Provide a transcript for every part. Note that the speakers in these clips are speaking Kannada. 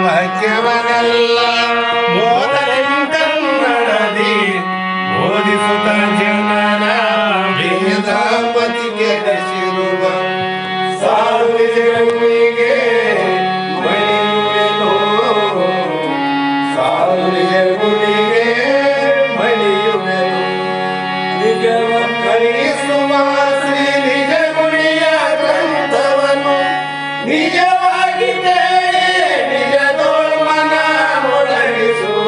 ವಾಕ್ಯವನೆಲ್ಲ ಬೋಧನೆಂದನ್ನಡದಿ ಬೋಧಿಸುತ್ತ ಜನನ ಭೇದಾಪತಿಗೆ ದಶಿರುವ ಸಾವಿರಗಳಿಗೆ ಮಣಿಯುವೆನೋ ಸಾವಿರಗಳಿಗೆ ಮಣಿಯುವೆನು ನಿಜವ ಕಲಿಸುವ ಶ್ರೀ ನಿಜ ಗುಣಿಯ ಗ್ರಂಥವನ್ನು ನಿಜವಾಗಿ ನಿಜದೋಳ್ಮನ ಒಳಗಿಸುವ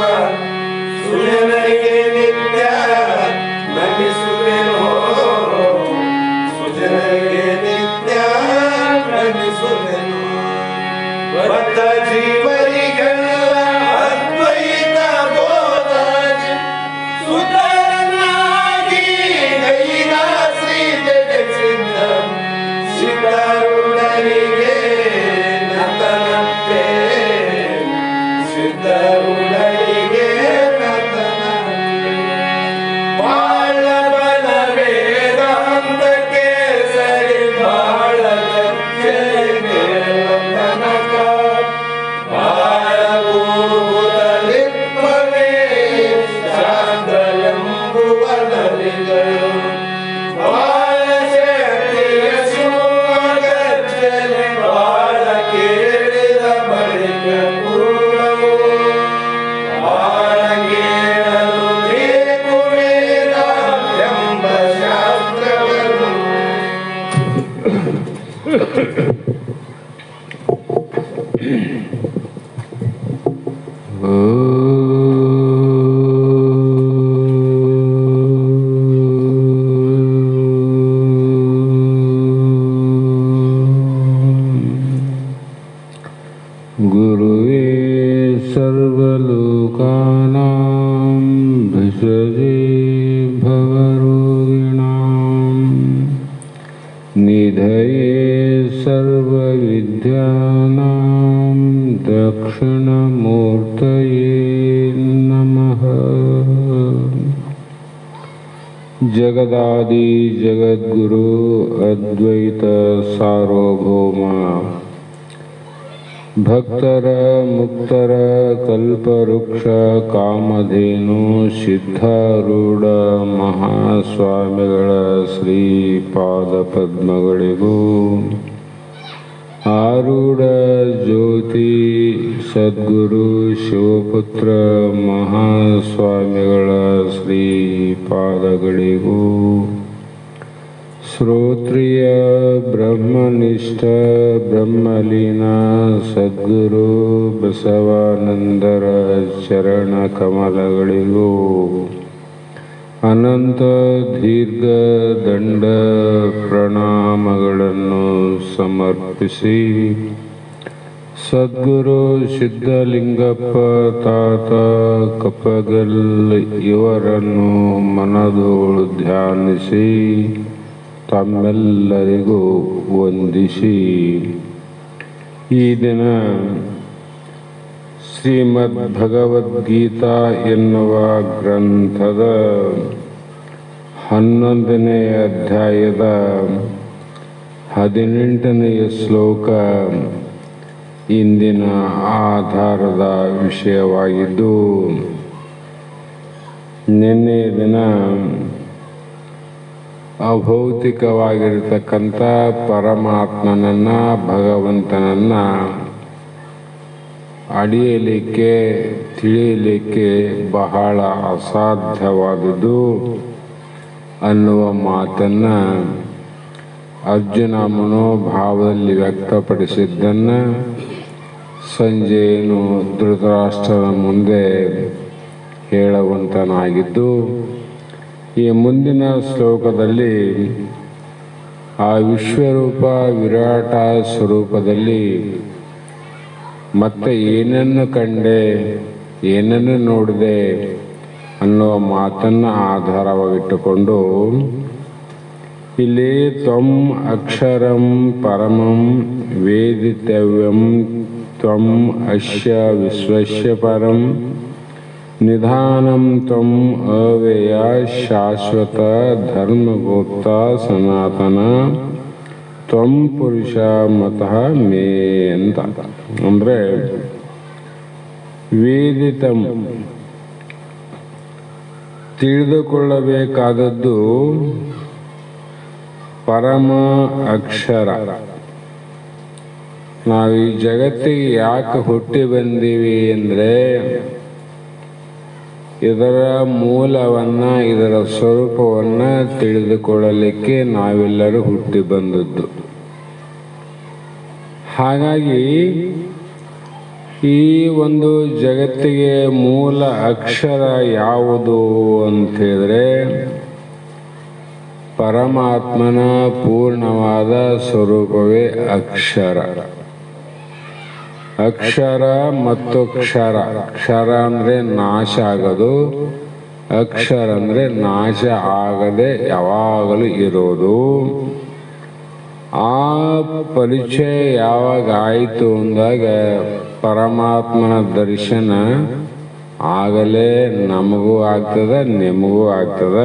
ಸುಜನರಿಗೆ ನಿತ್ಯ ನಮಿಸುವೆನೋ ಸುಜನರಿಗೆ ನಿತ್ಯ ನಮಿಸುವೆನು ಬದ್ಧ ಜೀವರಿಗೆಲ್ಲ ಅದ್ವೈತ ಬೋಧಾಗಿ ಸುತರನಾಗಿ ಗೈದ ಶ್ರೀ ಜಗಸಿದ್ಧ ಸಿದ್ಧಾರೂಢರಿಗೆ ನತನತೆ ಸಿದ್ಧಾರೂಢರಿಗೆ ನತನತೆ ಬಾಳ ಬಲ ವೇದಾಂತಕ್ಕೆ ಸರಿ ಬಾಳ ತನಕ ಬಾಳ ಭೂತಲಿತ್ವವೇ ಶಾಂತ ಎಂಬುವ ನಲಿಗಳು ಬಾಳ ಶಕ್ತಿಯ ಸುಮಗರ್ಜನೆ ಬಾಳ ಕೇಳಿದ ಬಳಿಕ ಪೂರ್ಣವು ಬಾಳ ಕೇಳಲು ಬೇಕು ವೇದ ಎಂಬ ಶಾಸ್ತ್ರವನ್ನು ಗುರುವೇ ಸರ್ವಲೋಕಾನಾಂ ಭಿಷಜೇ ಭವರೋಗಿಣಾಂ ನಿಧಯೇ ಸರ್ವವಿದ್ಯಾನಾಂ ದಕ್ಷಿಣಮೂರ್ತಯೇ ನಮಃ ಜಗದಾದಿ ಜಗದ್ಗುರು ಅದ್ವೈತ ಸಾರ್ವಭೌಮ ಭಕ್ತರ ಮುಕ್ತರ ಕಲ್ಪವೃಕ್ಷ ಕಾಮಧೇನು ಸಿದ್ಧಾರೂಢ ಮಹಾಸ್ವಾಮಿಗಳ ಶ್ರೀಪಾದ ಪದ್ಮಗಳಿಗೂ ಆರೂಢ ಜ್ಯೋತಿ ಸದ್ಗುರು ಶಿವಪುತ್ರ ಮಹಾಸ್ವಾಮಿಗಳ ಶ್ರೀಪಾದಗಳಿಗೂ ಶ್ರೋತ್ರಿಯ ಬ್ರಹ್ಮನಿಷ್ಠ ಬ್ರಹ್ಮಲೀನ ಸದ್ಗುರು ಬಸವಾನಂದರ ಚರಣ ಕಮಲಗಳಿಗೂ ಅನಂತ ದೀರ್ಘ ದಂಡ ಪ್ರಣಾಮಗಳನ್ನು ಸಮರ್ಪಿಸಿ ಸದ್ಗುರು ಸಿದ್ಧಲಿಂಗಪ್ಪ ತಾತ ಕಪ್ಪಗಲ್ ಇವರನ್ನು ಮನದೋಳು ಧ್ಯಾನಿಸಿ ತಮ್ಮೆಲ್ಲರಿಗೂ ವಂದಿಸಿ ಈ ದಿನ ಶ್ರೀಮದ್ ಭಗವದ್ಗೀತಾ ಎನ್ನುವ ಗ್ರಂಥದ 11ನೇ ಅಧ್ಯಾಯದ 18ನೆಯ ಶ್ಲೋಕ ಇಂದಿನ ಆಧಾರದ ವಿಷಯವಾಗಿದ್ದು, ನಿನ್ನೆ ದಿನ ಅಭೌತಿಕವಾಗಿರತಕ್ಕಂಥ ಪರಮಾತ್ಮನನ್ನು ಭಗವಂತನನ್ನು ಅಡಿಯಲಿಕ್ಕೆ ತಿಳಿಯಲಿಕ್ಕೆ ಬಹಳ ಅಸಾಧ್ಯವಾದುದು ಅನ್ನುವ ಮಾತನ್ನು ಅರ್ಜುನ ಮನೋಭಾವದಲ್ಲಿ ವ್ಯಕ್ತಪಡಿಸಿದ್ದನ್ನು ಸಂಜಯನು ಧೃತರಾಷ್ಟ್ರನ ಮುಂದೆ ಹೇಳುವಂತನಾಗಿದ್ದು, ಈ ಮುಂದಿನ ಶ್ಲೋಕದಲ್ಲಿ ಆ ವಿಶ್ವರೂಪ ವಿರಾಟ ಸ್ವರೂಪದಲ್ಲಿ ಮತ್ತೆ ಏನನ್ನು ಕಂಡೆ ಏನನ್ನು ನೋಡಿದೆ ಅನ್ನುವ ಮಾತನ್ನು ಆಧಾರವಾಗಿಟ್ಟುಕೊಂಡು ಇಲ್ಲಿ ತ್ವಂ ಅಕ್ಷರಂ ಪರಮಂ ವೇದಿತವ್ಯಂ ತ್ವಂ ಅಸ್ಯ ವಿಶ್ವಸ್ಯ ಪರಂ ನಿಧಾನಂ ತ್ವಂ ಅವ್ಯಯ ಶಾಶ್ವತ ಧರ್ಮಗೋಪ್ತ ಸನಾತನ ತ್ವಂ ಪುರುಷ ಮತಃ ಮೇ ಅಂತ. ಅಂದರೆ ವೇದಿತಂ ತಿಳಿದುಕೊಳ್ಳಬೇಕಾದದ್ದು ಪರಮ ಅಕ್ಷರ. ನಾವು ಈ ಜಗತ್ತಿಗೆ ಯಾಕೆ ಹುಟ್ಟಿ ಬಂದೀವಿ ಅಂದರೆ ಇದರ ಮೂಲವನ್ನ, ಇದರ ಸ್ವರೂಪವನ್ನ ತಿಳಿದುಕೊಳ್ಳಲಿಕ್ಕೆ ನಾವೆಲ್ಲರೂ ಹುಟ್ಟಿ ಬಂದದ್ದು. ಹಾಗಾಗಿ ಈ ಒಂದು ಜಗತ್ತಿಗೆ ಮೂಲ ಅಕ್ಷರ ಯಾವುದು ಅಂತ ಹೇಳಿದ್ರೆ ಪರಮಾತ್ಮನ ಪೂರ್ಣವಾದ ಸ್ವರೂಪವೇ ಅಕ್ಷರ. ಅಕ್ಷರ ಮತ್ತು ಕ್ಷರ. ಕ್ಷರ ಅಂದ್ರೆ ನಾಶ ಆಗೋದು, ಅಕ್ಷರ ಅಂದ್ರೆ ನಾಶ ಆಗದೆ ಯಾವಾಗಲೂ ಇರೋದು. ಆ ಪರಿಚಯ ಯಾವಾಗ ಆಯಿತು ಅಂದಾಗ ಪರಮಾತ್ಮನ ದರ್ಶನ ಆಗಲೇ ನಮಗೂ ಆಗ್ತದ, ನಿಮಗೂ ಆಗ್ತದ.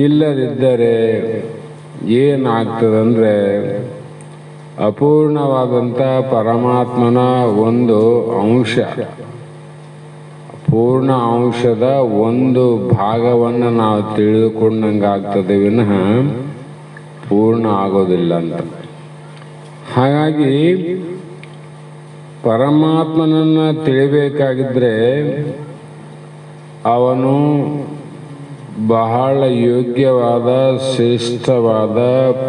ಇಲ್ಲದಿದ್ದರೆ ಏನಾಗ್ತದಂದ್ರೆ ಅಪೂರ್ಣವಾದಂಥ ಪರಮಾತ್ಮನ ಒಂದು ಅಂಶ, ಪೂರ್ಣ ಅಂಶದ ಒಂದು ಭಾಗವನ್ನು ನಾವು ತಿಳಿದುಕೊಂಡಂಗಾಗ್ತದೆ ವಿನಃ ಪೂರ್ಣ ಆಗೋದಿಲ್ಲ ಅಂತ. ಹಾಗಾಗಿ ಪರಮಾತ್ಮನನ್ನು ತಿಳಿಬೇಕಾಗಿದ್ರೆ ಅವನು ಬಹಳ ಯೋಗ್ಯವಾದ, ಶ್ರೇಷ್ಠವಾದ,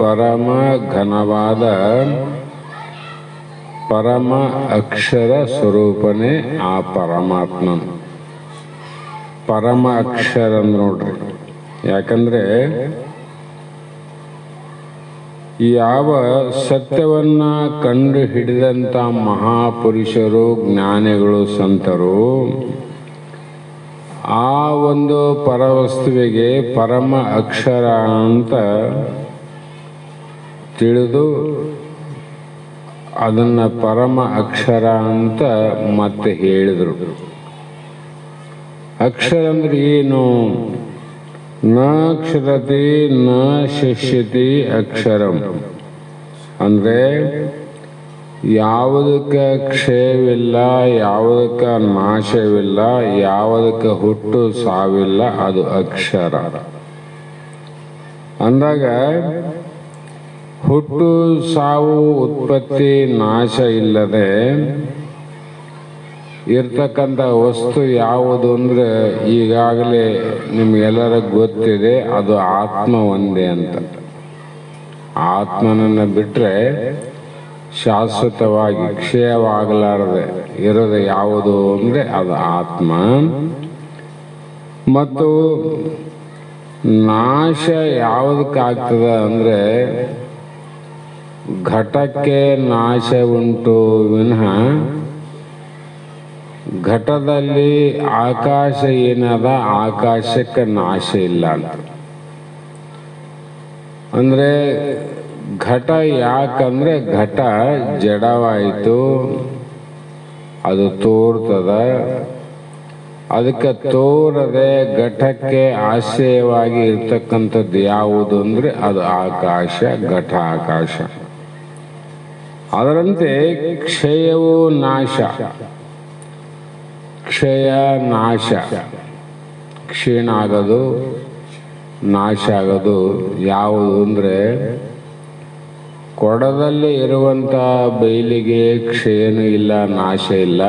ಪರಮ ಘನವಾದ ಪರಮ ಅಕ್ಷರ ಸ್ವರೂಪನೇ ಆ ಪರಮಾತ್ಮನು. ಪರಮ ಅಕ್ಷರ ನೋಡ್ರಿ, ಯಾಕಂದ್ರೆ ಯಾವ ಸತ್ಯವನ್ನ ಕಂಡು ಹಿಡಿದಂಥ ಮಹಾಪುರುಷರು, ಜ್ಞಾನಿಗಳು, ಸಂತರು ಆ ಒಂದು ಪರವಸ್ತುವಿಗೆ ಪರಮ ಅಕ್ಷರ ಅಂತ ತಿಳಿದು ಅದನ್ನ ಪರಮ ಅಕ್ಷರ ಅಂತ ಮತ್ತೆ ಹೇಳಿದರು. ಅಕ್ಷರ ಅಂದ್ರೆ ಏನು? ನ ಕ್ಷರತಿ ನ ಶಿಷ್ಯತಿ ಅಕ್ಷರಂ ಅಂದ್ರೆ ಯಾವುದಕ್ಕೆ ಕ್ಷಯವಿಲ್ಲ, ಯಾವುದಕ್ಕೆ ನಾಶವಿಲ್ಲ, ಯಾವುದಕ್ಕೆ ಹುಟ್ಟು ಸಾವಿಲ್ಲ, ಅದು ಅಕ್ಷರ. ಅಂದಾಗ ಹುಟ್ಟು ಸಾವು ಉತ್ಪತ್ತಿ ನಾಶ ಇಲ್ಲದೆ ಇರ್ತಕ್ಕಂಥ ವಸ್ತು ಯಾವುದು ಅಂದ್ರೆ ಈಗಾಗಲೇ ನಿಮ್ಗೆಲ್ಲರಿಗೂ ಗೊತ್ತಿದೆ, ಅದು ಆತ್ಮ ಒಂದೇ ಅಂತ. ಆತ್ಮನನ್ನು ಬಿಟ್ಟರೆ ಶಾಶ್ವತವಾಗಿ ಕ್ಷಯವಾಗಲಾರದೆ ಇರೋದು ಯಾವುದು ಅಂದರೆ ಅದು ಆತ್ಮ. ಮತ್ತು ನಾಶ ಯಾವುದಕ್ಕಾಗ್ತದ ಅಂದರೆ ಘಟಕ್ಕೆ ನಾಶ ಉಂಟು ವಿನಃ ಘಟದಲ್ಲಿ ಆಕಾಶ ಏನದ, ಆಕಾಶಕ್ಕೆ ನಾಶ ಇಲ್ಲ ಅಂತ. ಅಂದ್ರೆ ಘಟ ಯಾಕಂದ್ರೆ ಘಟ ಜಡವಾಯಿತು, ಅದು ತೋರ್ತದ. ಅದಕ್ಕೆ ತೋರದೆ ಘಟಕ್ಕೆ ಆಶ್ರಯವಾಗಿ ಇರ್ತಕ್ಕಂಥದ್ದು ಯಾವುದು ಅಂದ್ರೆ ಅದು ಆಕಾಶ, ಘಟ ಆಕಾಶ. ಅದರಂತೆ ಕ್ಷಯವು ನಾಶ, ಕ್ಷಯ ನಾಶ, ಕ್ಷೀಣ ಆಗೋದು, ನಾಶ ಆಗೋದು ಯಾವುದು ಅಂದರೆ ಕೊಡದಲ್ಲಿ ಇರುವಂಥ ಬೈಲಿಗೆ ಕ್ಷಯನೂ ಇಲ್ಲ, ನಾಶ ಇಲ್ಲ.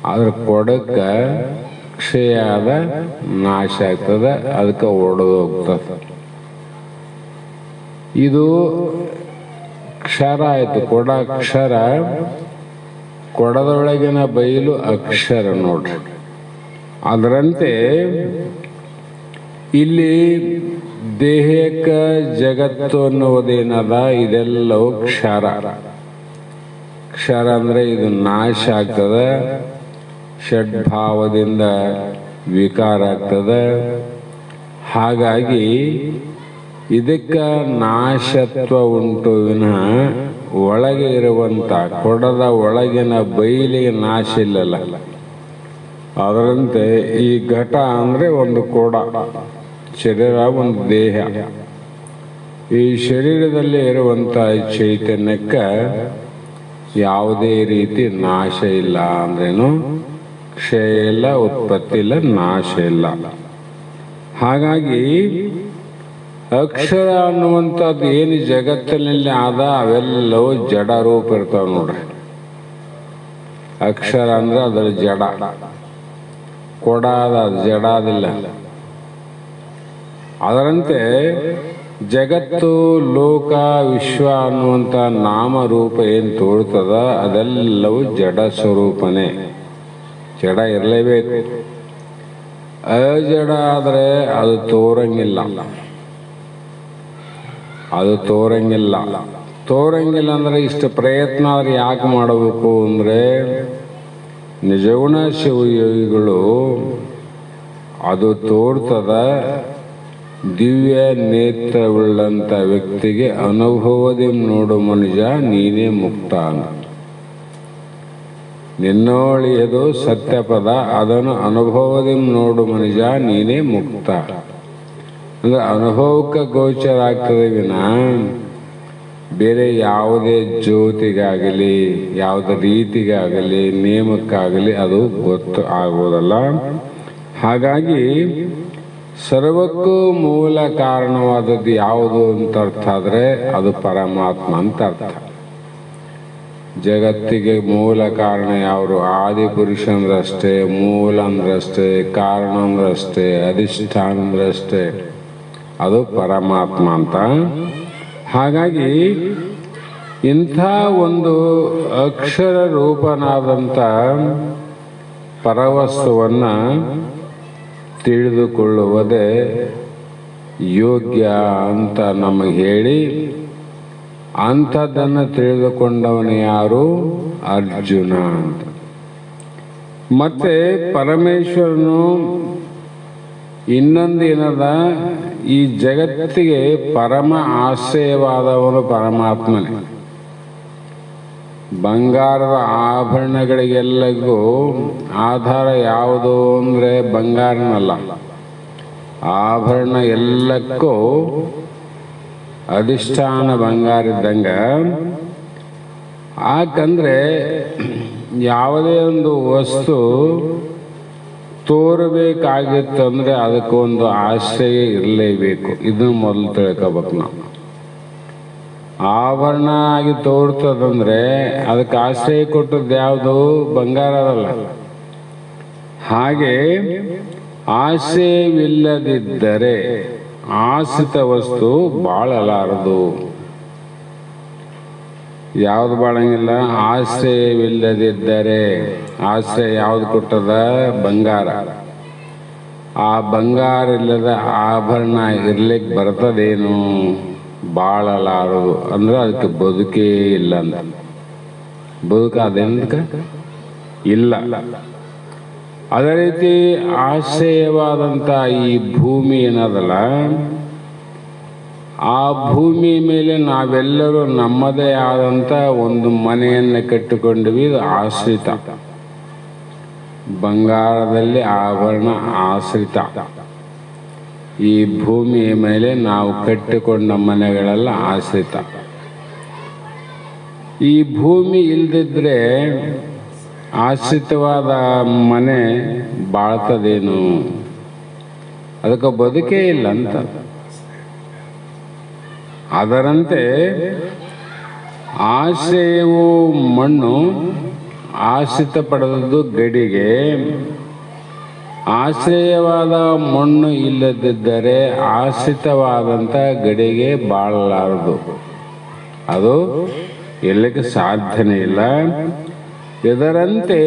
ಆದ್ರೆ ಕೊಡಕ್ಕೆ ಕ್ಷಯ ಆದ, ನಾಶ ಆಗ್ತದೆ, ಅದಕ್ಕೆ ಒಡೆದು ಹೋಗ್ತದೆ. ಇದು ಕ್ಷರ ಆಯಿತು, ಕೊಡ ಅಕ್ಷರ. ಕೊಡದೊಳಗಿನ ಬಯಲು ಅಕ್ಷರ ನೋಡ್ರಿ. ಅದರಂತೆ ಇಲ್ಲಿ ದೇಹಕ ಜಗತ್ತು ಅನ್ನುವುದೇನದ, ಇದೆಲ್ಲವೂ ಕ್ಷರ. ಕ್ಷರ ಅಂದ್ರೆ ಇದು ನಾಶ ಆಗ್ತದೆ, ಷಡ್ಭಾವದಿಂದ ವಿಕಾರ ಆಗ್ತದೆ. ಹಾಗಾಗಿ ಇದಕ್ಕೆ ನಾಶತ್ವ ಉಂಟು ವಿನಃ ಒಳಗೆ ಇರುವಂತ ಕೊಡದ ಒಳಗಿನ ಬಯಲಿಗೆ ನಾಶ ಇಲ್ಲಲ್ಲ. ಅದರಂತೆ ಈ ಘಟ ಅಂದ್ರೆ ಒಂದು ಕೊಡ, ಶರೀರ ಒಂದು ದೇಹ. ಈ ಶರೀರದಲ್ಲಿ ಇರುವಂತ ಚೈತನ್ಯಕ್ಕೆ ಯಾವುದೇ ರೀತಿ ನಾಶ ಇಲ್ಲ ಅಂದ್ರೇನು, ಕ್ಷಯ ಇಲ್ಲ, ಉತ್ಪತ್ತಿ ಇಲ್ಲ, ನಾಶ ಇಲ್ಲ. ಹಾಗಾಗಿ ಅಕ್ಷರ ಅನ್ನುವಂಥದ್ದು ಏನು ಜಗತ್ತಿನಲ್ಲಿ ಆದ ಅವೆಲ್ಲವೂ ಜಡ ರೂಪ ಇರ್ತಾವೆ ನೋಡ್ರಿ. ಅಕ್ಷರ ಅಂದ್ರೆ ಅದರ ಜಡ, ಕೊಡ ಅದು ಜಡ ಅದಿಲ್ಲ. ಅದರಂತೆ ಜಗತ್ತು, ಲೋಕ, ವಿಶ್ವ ಅನ್ನುವಂಥ ನಾಮರೂಪ ಏನು ತೋರ್ತದ ಅದೆಲ್ಲವೂ ಜಡ ಸ್ವರೂಪನೇ. ಜಡ ಇರಲೇಬೇಕು. ಅಜಡ ಆದರೆ ಅದು ತೋರಂಗಿಲ್ಲ. ಅದು ತೋರಂಗಿಲ್ಲ. ತೋರಂಗಿಲ್ಲ ಅಂದ್ರೆ ಇಷ್ಟು ಪ್ರಯತ್ನ ಆದ್ರೆ ಯಾಕೆ ಮಾಡಬೇಕು ಅಂದರೆ, ನಿಜಗುಣ ಶಿವಯೋಗಿಗಳು ಅದು ತೋರ್ತದ ದಿವ್ಯ ನೇತ್ರವುಳ್ಳಂಥ ವ್ಯಕ್ತಿಗೆ ಅನುಭವದಿ ನೋಡು ಮನುಜ ನೀನೇ ಮುಕ್ತ ಅಂತ. ನಿನ್ನೋಳಿಯದು ಸತ್ಯಪದ, ಅದನ್ನು ಅನುಭವದಿ ನೋಡು ಮನುಜ ನೀನೇ ಮುಕ್ತ ಅಂದ್ರೆ ಅನುಭವಕ್ಕೆ ಗೋಚರ ಆಗ್ತದೆ ವಿನ ಬೇರೆ ಯಾವುದೇ ಜ್ಯೋತಿಗಾಗಲಿ, ಯಾವುದೇ ರೀತಿಗಾಗಲಿ, ನೇಮಕ್ಕಾಗಲಿ ಅದು ಗೊತ್ತು ಆಗುವುದಲ್ಲ. ಹಾಗಾಗಿ ಸರ್ವಕ್ಕೂ ಮೂಲ ಕಾರಣವಾದದ್ದು ಯಾವುದು ಅಂತ ಅರ್ಥ ಆದರೆ ಅದು ಪರಮಾತ್ಮ ಅಂತ ಅರ್ಥ. ಜಗತ್ತಿಗೆ ಮೂಲ ಕಾರಣ ಯಾರು? ಆದಿಪುರುಷ ಅಂದ್ರಷ್ಟೇ, ಮೂಲ ಅಂದ್ರಷ್ಟೇ, ಕಾರಣ ಅಂದ್ರಷ್ಟೇ, ಅಧಿಷ್ಠಾನ ಅಂದ್ರಷ್ಟೇ, ಅದು ಪರಮಾತ್ಮ ಅಂತ. ಹಾಗಾಗಿ ಇಂಥ ಒಂದು ಅಕ್ಷರ ರೂಪನಾದಂಥ ಪರವಸ್ತುವನ್ನು ತಿಳಿದುಕೊಳ್ಳುವುದೇ ಯೋಗ್ಯ ಅಂತ ನಮಗೆ ಹೇಳಿ, ಅಂಥದ್ದನ್ನು ತಿಳಿದುಕೊಂಡವನು ಯಾರು? ಅರ್ಜುನ ಅಂತ. ಮತ್ತೆ ಪರಮೇಶ್ವರನು ಇನ್ನೊಂದು ಏನದ, ಈ ಜಗತ್ತಿಗೆ ಪರಮ ಆಶ್ರಯವಾದವನು ಪರಮಾತ್ಮನೇ. ಬಂಗಾರದ ಆಭರಣಗಳಿಗೆಲ್ಲರಿಗೂ ಆಧಾರ ಯಾವುದು ಅಂದರೆ ಬಂಗಾರನಲ್ಲ. ಆಭರಣ ಎಲ್ಲಕ್ಕೂ ಅಧಿಷ್ಠಾನ ಬಂಗಾರ ಇದ್ದಂಗೆ. ಯಾಕಂದರೆ ಯಾವುದೇ ಒಂದು ವಸ್ತು ತೋರಬೇಕಾಗಿತ್ತಂದರೆ ಅದಕ್ಕೊಂದು ಆಶ್ರಯ ಇರಲೇಬೇಕು. ಇದನ್ನು ಮೊದಲು ತಿಳ್ಕೋಬೇಕು ನಾವು. ಆಭರಣ ಆಗಿ ತೋರ್ತದಂದ್ರೆ ಅದಕ್ಕೆ ಆಶ್ರಯ ಕೊಟ್ಟದ್ದು ಯಾವುದು? ಬಂಗಾರ ಅದಲ್ಲ. ಹಾಗೆ ಆಶ್ರಯವಿಲ್ಲದಿದ್ದರೆ ಆಶ್ರಿತ ವಸ್ತು ಬಾಳಲಾರದು. ಯಾವುದು ಬಾಳಂಗಿಲ್ಲ? ಆಶ್ರಯವಿಲ್ಲದಿದ್ದರೆ. ಆಶ್ರಯ ಯಾವುದು ಕೊಟ್ಟದ? ಬಂಗಾರ. ಆ ಬಂಗಾರ ಇಲ್ಲದ ಆಭರಣ ಇರ್ಲಿಕ್ಕೆ ಬರ್ತದೇನು? ಬಾಳಲಾರದು. ಅಂದ್ರೆ ಅದಕ್ಕೆ ಬದುಕೇ ಇಲ್ಲ ಅಂತ. ಬದುಕಾದೇನಕ್ಕೆ ಇಲ್ಲ. ಅದೇ ರೀತಿ ಆಶ್ರಯವಾದಂಥ ಈ ಭೂಮಿ ಏನದಲ್ಲ, ಆ ಭೂಮಿ ಮೇಲೆ ನಾವೆಲ್ಲರೂ ನಮ್ಮದೇ ಆದಂಥ ಒಂದು ಮನೆಯನ್ನು ಕಟ್ಟಿಕೊಂಡ್ವಿ. ಇದು ಆಶ್ರಿತ. ಬಂಗಾರದಲ್ಲಿ ಆಭರಣ ಆಶ್ರಿತ. ಈ ಭೂಮಿಯ ಮೇಲೆ ನಾವು ಕಟ್ಟಿಕೊಂಡ ಮನೆಗಳೆಲ್ಲ ಆಶ್ರಿತ. ಈ ಭೂಮಿ ಇಲ್ದಿದ್ರೆ ಆಶ್ರಿತವಾದ ಮನೆ ಬಾಳ್ತದೇನು? ಅದಕ್ಕೆ ಬದುಕೇ ಇಲ್ಲ ಅಂತ. ಅದರಂತೆ ಆಶ್ರಯವು ಮಣ್ಣು ಆಶ್ರಿತ ಪಡೆದದ್ದು ಗಡಿಗೆ. ಆಶ್ರಯವಾದ ಮಣ್ಣು ಇಲ್ಲದಿದ್ದರೆ ಆಶ್ರಿತವಾದಂಥ ಗಡಿಗೆ ಬಾಳಲಾರದು. ಅದು ಎಲ್ಲಿಗೆ ಸಾಧ್ಯನೇ ಇಲ್ಲ. ಇದರಂತೆ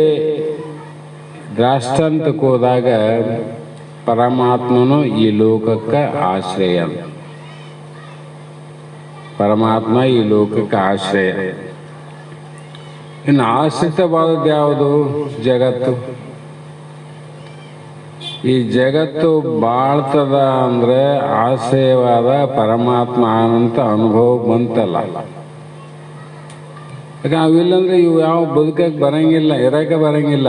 ದ್ರಾಷ್ಟಾಂತಕ್ಕೆ ಹೋದಾಗ ಪರಮಾತ್ಮನು ಈ ಲೋಕಕ್ಕೆ ಆಶ್ರಯ. ಪರಮಾತ್ಮ ಈ ಲೋಕಕ್ಕೆ ಆಶ್ರಯ. ಇನ್ನು ಆಶ್ರಿತವಾದದ್ದು ಯಾವುದು? ಜಗತ್ತು. ಈ ಜಗತ್ತು ಬಾಳ್ತದ ಅಂದ್ರೆ ಆಶ್ರಯವಾದ ಪರಮಾತ್ಮ ಅಂತ ಅನುಭವ ಬಂತಲ್ಲ. ಯಾಕೆ ಅವಿಲ್ಲಂದ್ರೆ ಇವು ಯಾವ ಬದುಕಕ್ಕೆ ಬರಂಗಿಲ್ಲ, ಇರಕ್ಕೆ ಬರಂಗಿಲ್ಲ.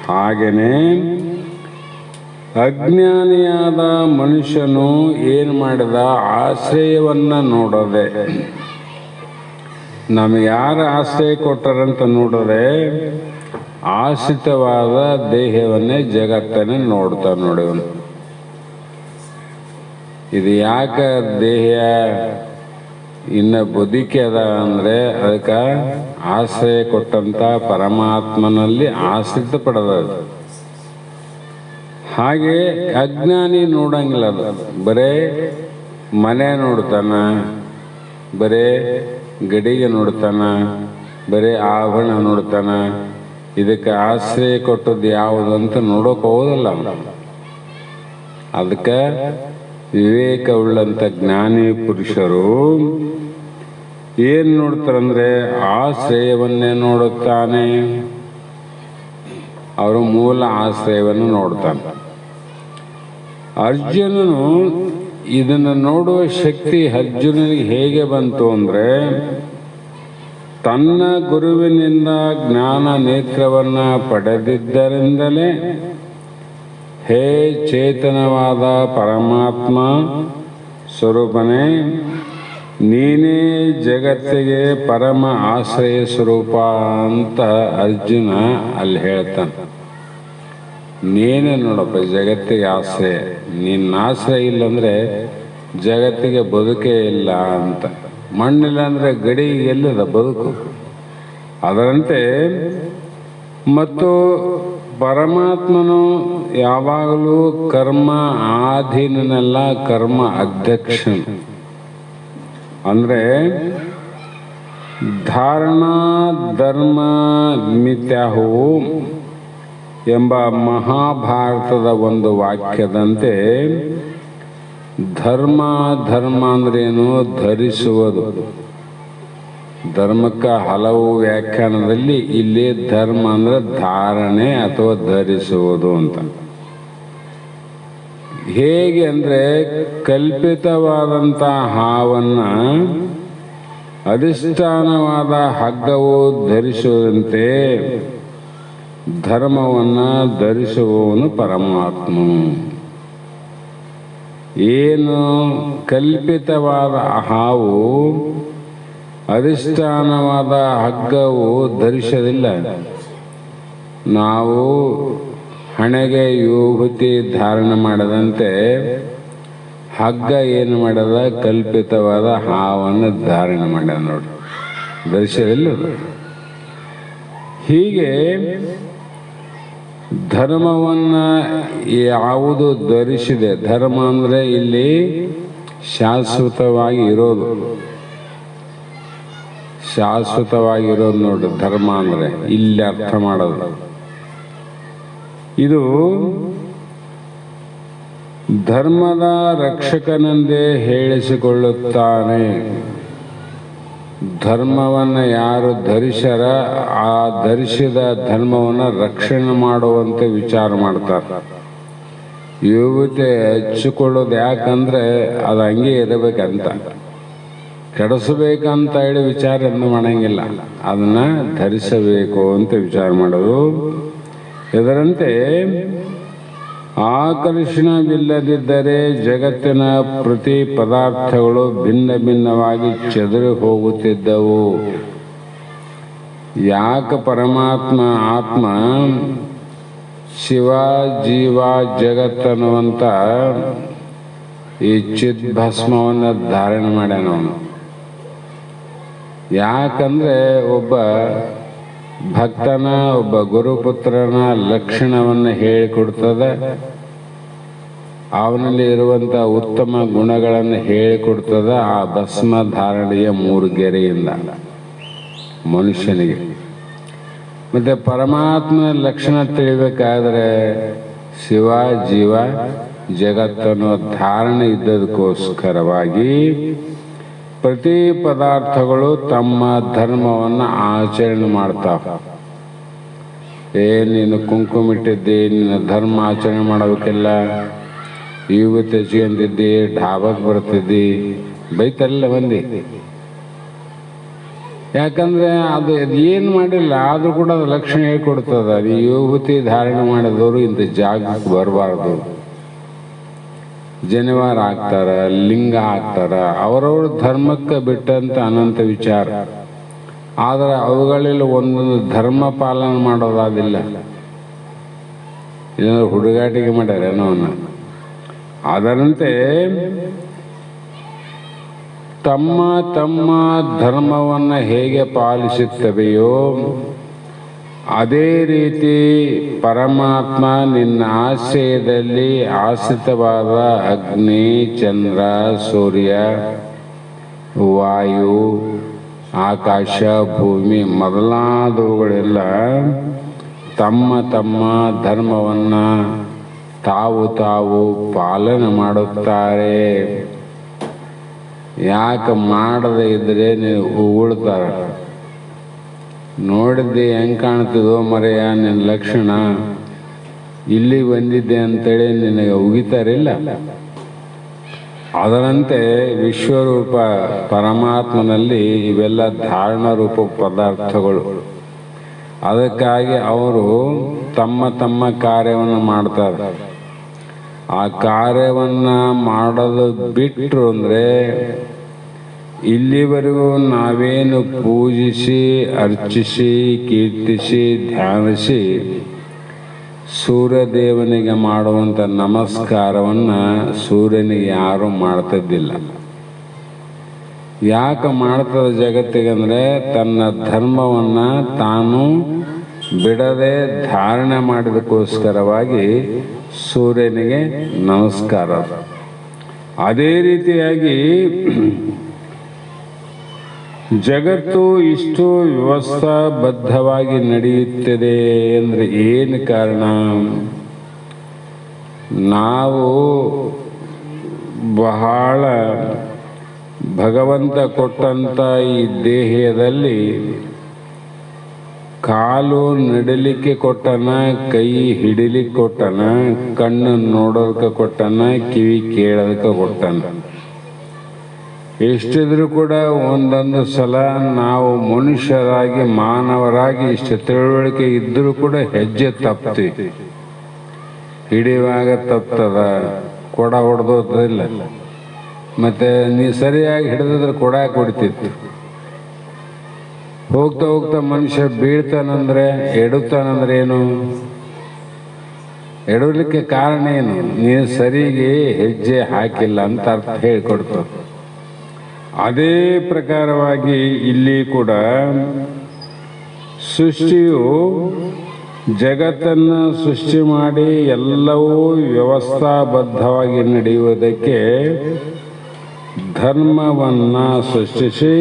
ಹಾಗೇನೆ ಅಜ್ಞಾನಿಯಾದ ಮನುಷ್ಯನು ಏನು ಮಾಡಿದ? ಆಶ್ರಯವನ್ನ ನೋಡದೆ ನಮಗೆ ಯಾರು ಆಶ್ರಯ ಕೊಟ್ಟರಂತ ನೋಡಿದ್ರೆ ಆಶ್ರಿತವಾದ ದೇಹವನ್ನೇ ಜಗತ್ತನ್ನೇ ನೋಡ್ತಾನೆ ನೋಡಿ ಅವನು. ಇದು ಯಾಕೆ ದೇಹ ಇನ್ನು ಬದುಕಿ ಅದ ಅಂದರೆ ಅದಕ್ಕೆ ಆಶ್ರಯ ಕೊಟ್ಟಂತ ಪರಮಾತ್ಮನಲ್ಲಿ ಆಶ್ರಿತ ಪಡೆದ. ಹಾಗೆ ಅಜ್ಞಾನಿ ನೋಡಂಗಿಲ್ಲ, ಅದು ಬರೇ ಮನೆ ನೋಡ್ತಾನ, ಬರೇ ಗಡಿಗೆ ನೋಡ್ತಾನ, ಬರೇ ಆಭರಣ ನೋಡ್ತಾನ. ಇದಕ್ಕೆ ಆಶ್ರಯ ಕೊಟ್ಟದ್ದು ಯಾವುದಂತ ನೋಡೋಕೆ ಹೋಗೋದಲ್ಲ. ಅದಕ್ಕೆ ವಿವೇಕವುಳ್ಳಂಥ ಜ್ಞಾನಿ ಪುರುಷರು ಏನು ನೋಡ್ತಾರಂದ್ರೆ ಆಶ್ರಯವನ್ನೇ ನೋಡುತ್ತಾನೆ. ಅವರು ಮೂಲ ಆಶ್ರಯವನ್ನು ನೋಡ್ತಾನೆ. ಅರ್ಜುನನು ಇದನ್ನು ನೋಡುವ ಶಕ್ತಿ ಅರ್ಜುನನಿಗೆ ಹೇಗೆ ಬಂತು ಅಂದರೆ, ತನ್ನ ಗುರುವಿನಿಂದ ಜ್ಞಾನ ನೇತ್ರವನ್ನು ಪಡೆದಿದ್ದರಿಂದಲೇ ಹೇ ಚೇತನವಾದ ಪರಮಾತ್ಮ ಸ್ವರೂಪನೇ, ನೀನೇ ಜಗತ್ತಿಗೆ ಪರಮ ಆಶ್ರಯ ಸ್ವರೂಪ ಅಂತ ಅರ್ಜುನ ಅಲ್ಲಿ ಹೇಳ್ತಾನೆ. ನೀನೇ ನೋಡಪ್ಪ ಜಗತ್ತಿಗೆ ಆಶ್ರಯ, ನಿನ್ನ ಆಶ್ರಯ ಇಲ್ಲಂದರೆ ಜಗತ್ತಿಗೆ ಬದುಕೇ ಇಲ್ಲ ಅಂತ. ಮಣ್ಣಿಲ್ಲ ಅಂದರೆ ಗಡಿ ಎಲ್ಲಿದ ಬದುಕು. ಅದರಂತೆ ಮತ್ತು ಪರಮಾತ್ಮನು ಯಾವಾಗಲೂ ಕರ್ಮ ಆಧೀನನಲ್ಲ, ಕರ್ಮ ಅಧ್ಯಕ್ಷನು. ಅಂದರೆ ಧಾರಣಾ ಧರ್ಮ ಮಿಥ್ಯಾಹು ಎಂಬ ಮಹಾಭಾರತದ ಒಂದು ವಾಕ್ಯದಂತೆ ಧರ್ಮ ಅಂದ್ರೇನು? ಧರಿಸುವುದು. ಧರ್ಮಕ್ಕೆ ಹಲವು ವ್ಯಾಖ್ಯಾನದಲ್ಲಿ ಇಲ್ಲಿ ಧರ್ಮ ಅಂದರೆ ಧಾರಣೆ ಅಥವಾ ಧರಿಸುವುದು ಅಂತ. ಹೇಗೆ ಅಂದರೆ ಕಲ್ಪಿತವಾದಂಥ ಹಾವನ್ನು ಅಧಿಷ್ಠಾನವಾದ ಹಗ್ಗವು ಧರಿಸುವಂತೆ ಧರ್ಮವನ್ನು ಧರಿಸುವವನು ಪರಮಾತ್ಮನು. ಏನು ಕಲ್ಪಿತವಾದ ಹಾವು ಅಧಿಷ್ಠಾನವಾದ ಹಗ್ಗವು ಧರಿಸೋದಿಲ್ಲ. ನಾವು ಹಣೆಗೆ ವಿಭೂತಿ ಧಾರಣೆ ಮಾಡದಂತೆ ಹಗ್ಗ ಏನು ಮಾಡದ? ಕಲ್ಪಿತವಾದ ಹಾವನ್ನು ಧಾರಣೆ ಮಾಡ್ಯಾನ ನೋಡಿ, ಧರಿಸೋದಿಲ್ಲ. ಹೀಗೆ ಧರ್ಮವನ್ನು ಯಾವುದು ಧರಿಸಿದೆ? ಧರ್ಮ ಅಂದರೆ ಇಲ್ಲಿ ಶಾಶ್ವತವಾಗಿ ಇರೋದು, ಶಾಶ್ವತವಾಗಿರೋದು ನೋಡಿ ಧರ್ಮ ಅಂದರೆ ಇಲ್ಲಿ ಅರ್ಥ ಮಾಡೋದು. ಇದು ಧರ್ಮದ ರಕ್ಷಕನೆಂದೇ ಹೇಳಿಸಿಕೊಳ್ಳುತ್ತಾನೆ. ಧರ್ಮವನ್ನು ಯಾರು ಧರಿಸರ ಆ ಧರಿಸಿದ ಧರ್ಮವನ್ನು ರಕ್ಷಣೆ ಮಾಡುವಂತೆ ವಿಚಾರ ಮಾಡ್ತಾರೆ. ವಿಭೂತಿ ಹಚ್ಚಿಕೊಳ್ಳೋದು ಯಾಕಂದರೆ ಅದು ಹಂಗೆ ಇರಬೇಕಂತ, ಕೆಡಿಸಬೇಕಂತ ಹೇಳಿ ವಿಚಾರ ಎಂದು ಮಾಡಂಗಿಲ್ಲ, ಅದನ್ನು ಧರಿಸಬೇಕು ಅಂತ ವಿಚಾರ ಮಾಡೋದು. ಇದರಂತೆ ಆಕರ್ಷಣವಿಲ್ಲದಿದ್ದರೆ ಜಗತ್ತಿನ ಪ್ರತಿ ಪದಾರ್ಥಗಳು ಭಿನ್ನ ಭಿನ್ನವಾಗಿ ಚದುರಿ ಹೋಗುತ್ತಿದ್ದವು. ಯಾಕೆ ಪರಮಾತ್ಮ ಆತ್ಮ ಶಿವ ಜೀವ ಜಗತ್ತನ್ನುವಂಥ ಈ ಚಿದ್ಭಸ್ಮವನ್ನು ಧಾರಣೆ ಮಾಡ್ಯಾನವನು? ಯಾಕಂದರೆ ಒಬ್ಬ ಭಕ್ತನ, ಒಬ್ಬ ಗುರುಪುತ್ರನ ಲಕ್ಷಣವನ್ನು ಹೇಳಿಕೊಡ್ತದೆ, ಅವನಲ್ಲಿ ಇರುವಂಥ ಉತ್ತಮ ಗುಣಗಳನ್ನು ಹೇಳಿಕೊಡ್ತದೆ ಆ ಭಸ್ಮ ಧಾರಣೆಯ 3 ಗೆರೆಯಿಂದ ಮನುಷ್ಯನಿಗೆ. ಮತ್ತು ಪರಮಾತ್ಮನ ಲಕ್ಷಣ ತಿಳಿಬೇಕಾದ್ರೆ ಶಿವ ಜೀವ ಜಗತ್ತನ್ನು ಧಾರಣೆ ಇದ್ದದಕ್ಕೋಸ್ಕರವಾಗಿ ಪ್ರತಿ ಪದಾರ್ಥಗಳು ತಮ್ಮ ಧರ್ಮವನ್ನು ಆಚರಣೆ ಮಾಡ್ತಾವೆ. ನೀನು ಕುಂಕುಮ ಇಟ್ಟಿದ್ದಿ, ನಿನ್ನ ಧರ್ಮ ಆಚರಣೆ ಮಾಡಬೇಕಿಲ್ಲ, ವಿಭೂತಿ ಹಚ್ಕೊಂಡಿದ್ದಿ, ಢಾಬಕ್ಕೆ ಬರ್ತಿದ್ದಿ, ಬೈತಲ್ಲ ಬಂದು. ಯಾಕಂದರೆ ಅದು ಏನು ಮಾಡಿಲ್ಲ ಆದರೂ ಕೂಡ ಅದು ಲಕ್ಷಣ ಹೇಳ್ಕೊಡ್ತದೆ. ಅದು ವಿಭೂತಿ ಧಾರಣೆ ಮಾಡಿದವರು ಇಂಥ ಜಾಗಕ್ಕೆ ಬರಬಾರ್ದು, ಜನಿವಾರ ಹಾಕ್ತಾರ, ಲಿಂಗ ಹಾಕ್ತಾರ, ಅವರವ್ರ ಧರ್ಮಕ್ಕೆ ಬಿಟ್ಟಂತ ಅನಂತ ವಿಚಾರ. ಆದರೆ ಅವುಗಳಲ್ಲಿ ಒಂದೊಂದು ಧರ್ಮ ಪಾಲನೆ ಮಾಡೋದಾದಿಲ್ಲ. ಇದನ್ನು ಹುಡುಗಾಟಿಗೆ ಮಾಡ್ಯಾರ ಏನೋವನ್ನು. ಅದರಂತೆ ತಮ್ಮ ತಮ್ಮ ಧರ್ಮವನ್ನು ಹೇಗೆ ಪಾಲಿಸುತ್ತವೆಯೋ ಅದೇ ರೀತಿ ಪರಮಾತ್ಮ ನಿನ್ನ ಆಶ್ರಯದಲ್ಲಿ ಆಶ್ರಿತವಾದ ಅಗ್ನಿ, ಚಂದ್ರ, ಸೂರ್ಯ, ವಾಯು, ಆಕಾಶ, ಭೂಮಿ ಮೊದಲಾದವುಗಳೆಲ್ಲ ತಮ್ಮ ತಮ್ಮ ಧರ್ಮವನ್ನು ತಾವು ತಾವು ಪಾಲನೆ ಮಾಡುತ್ತಾರೆ. ಯಾಕೆ ಮಾಡದೇ ಇದ್ದರೆ ನೀವು ಉಗುಳ್ತಾರೆ. ನೋಡಿದ್ದೆ ಹೆಂಗೆ ಕಾಣ್ತಿದೋ ಮರೆಯ ನಿನ್ನ ಲಕ್ಷಣ, ಇಲ್ಲಿ ಬಂದಿದ್ದೆ ಅಂತೇಳಿ ನಿನಗೆ ಉಗಿತಾರಿಲ್ಲ. ಅದರಂತೆ ವಿಶ್ವರೂಪ ಪರಮಾತ್ಮನಲ್ಲಿ ಇವೆಲ್ಲ ಧಾರಣ ರೂಪ ಪದಾರ್ಥಗಳು. ಅದಕ್ಕಾಗಿ ಅವರು ತಮ್ಮ ತಮ್ಮ ಕಾರ್ಯವನ್ನು ಮಾಡ್ತಾರೆ. ಆ ಕಾರ್ಯವನ್ನು ಮಾಡೋದು ಬಿಟ್ಟರು ಅಂದರೆ ಇಲ್ಲಿವರೆಗೂ ನಾವೇನು ಪೂಜಿಸಿ, ಅರ್ಚಿಸಿ, ಕೀರ್ತಿಸಿ, ಧ್ಯಾನಿಸಿ ಸೂರ್ಯದೇವನಿಗೆ ಮಾಡುವಂಥ ನಮಸ್ಕಾರವನ್ನು ಸೂರ್ಯನಿಗೆ ಯಾರೂ ಮಾಡ್ತಿದ್ದಿಲ್ಲ. ಯಾಕೆ ಮಾಡ್ತದೆ ಜಗತ್ತಿಗೆ ಅಂದರೆ ತನ್ನ ಧರ್ಮವನ್ನು ತಾನು ಬಿಡದೆ ಧಾರಣೆ ಮಾಡಿದಕ್ಕೋಸ್ಕರವಾಗಿ ಸೂರ್ಯನಿಗೆ ನಮಸ್ಕಾರ. ಅದೇ ರೀತಿಯಾಗಿ ಜಗತ್ತು ಇಷ್ಟು ವ್ಯವಸ್ಥಾಬದ್ಧವಾಗಿ ನಡೆಯುತ್ತದೆ ಅಂದರೆ ಏನು ಕಾರಣ? ನಾವು ಬಹಳ ಭಗವಂತ ಕೊಟ್ಟಂಥ ಈ ದೇಹದಲ್ಲಿ ಕಾಲು ನಡಲಿಕ್ಕೆ ಕೊಟ್ಟನ, ಕೈ ಹಿಡಿಲಿಕ್ಕೆ ಕೊಟ್ಟನ, ಕಣ್ಣು ನೋಡೋದಕ್ಕೆ ಕೊಟ್ಟನ, ಕಿವಿ ಕೇಳೋದಕ್ಕೆ ಕೊಟ್ಟನ. ಎಷ್ಟಿದ್ರೂ ಕೂಡ ಒಂದೊಂದು ಸಲ ನಾವು ಮನುಷ್ಯರಾಗಿ, ಮಾನವರಾಗಿ ಇಷ್ಟು ತಿಳುವಳಿಕೆ ಇದ್ದರೂ ಕೂಡ ಹೆಜ್ಜೆ ತಪ್ತೀವಿ. ಹಿಡಿಯುವಾಗ ತಪ್ತದ, ಕೊಡ ಹೊಡೆದೋದಿಲ್ಲ. ಮತ್ತು ನೀ ಸರಿಯಾಗಿ ಹಿಡಿದಿದ್ರೆ ಕೊಡ ಕೊಡ್ತಿತ್ತು. ಹೋಗ್ತಾ ಹೋಗ್ತಾ ಮನುಷ್ಯ ಬೀಳ್ತಾನಂದ್ರೆ, ಎಡುತ್ತಾನಂದ್ರೆ ಏನು? ಎಡವಲಿಕ್ಕೆ ಕಾರಣ ಏನು? ನೀನು ಸರಿಗೆ ಹೆಜ್ಜೆ ಹಾಕಿಲ್ಲ ಅಂತ ಅರ್ಥ ಹೇಳಿಕೊಡ್ತು. ಅದೇ ಪ್ರಕಾರವಾಗಿ ಇಲ್ಲಿ ಕೂಡ ಸೃಷ್ಟಿಯು ಜಗತ್ತನ್ನು ಸೃಷ್ಟಿ ಮಾಡಿ ಎಲ್ಲವೂ ವ್ಯವಸ್ಥಾಬದ್ಧವಾಗಿ ನಡೆಯುವುದಕ್ಕೆ ಧರ್ಮವನ್ನು ಸೃಷ್ಟಿಸಿ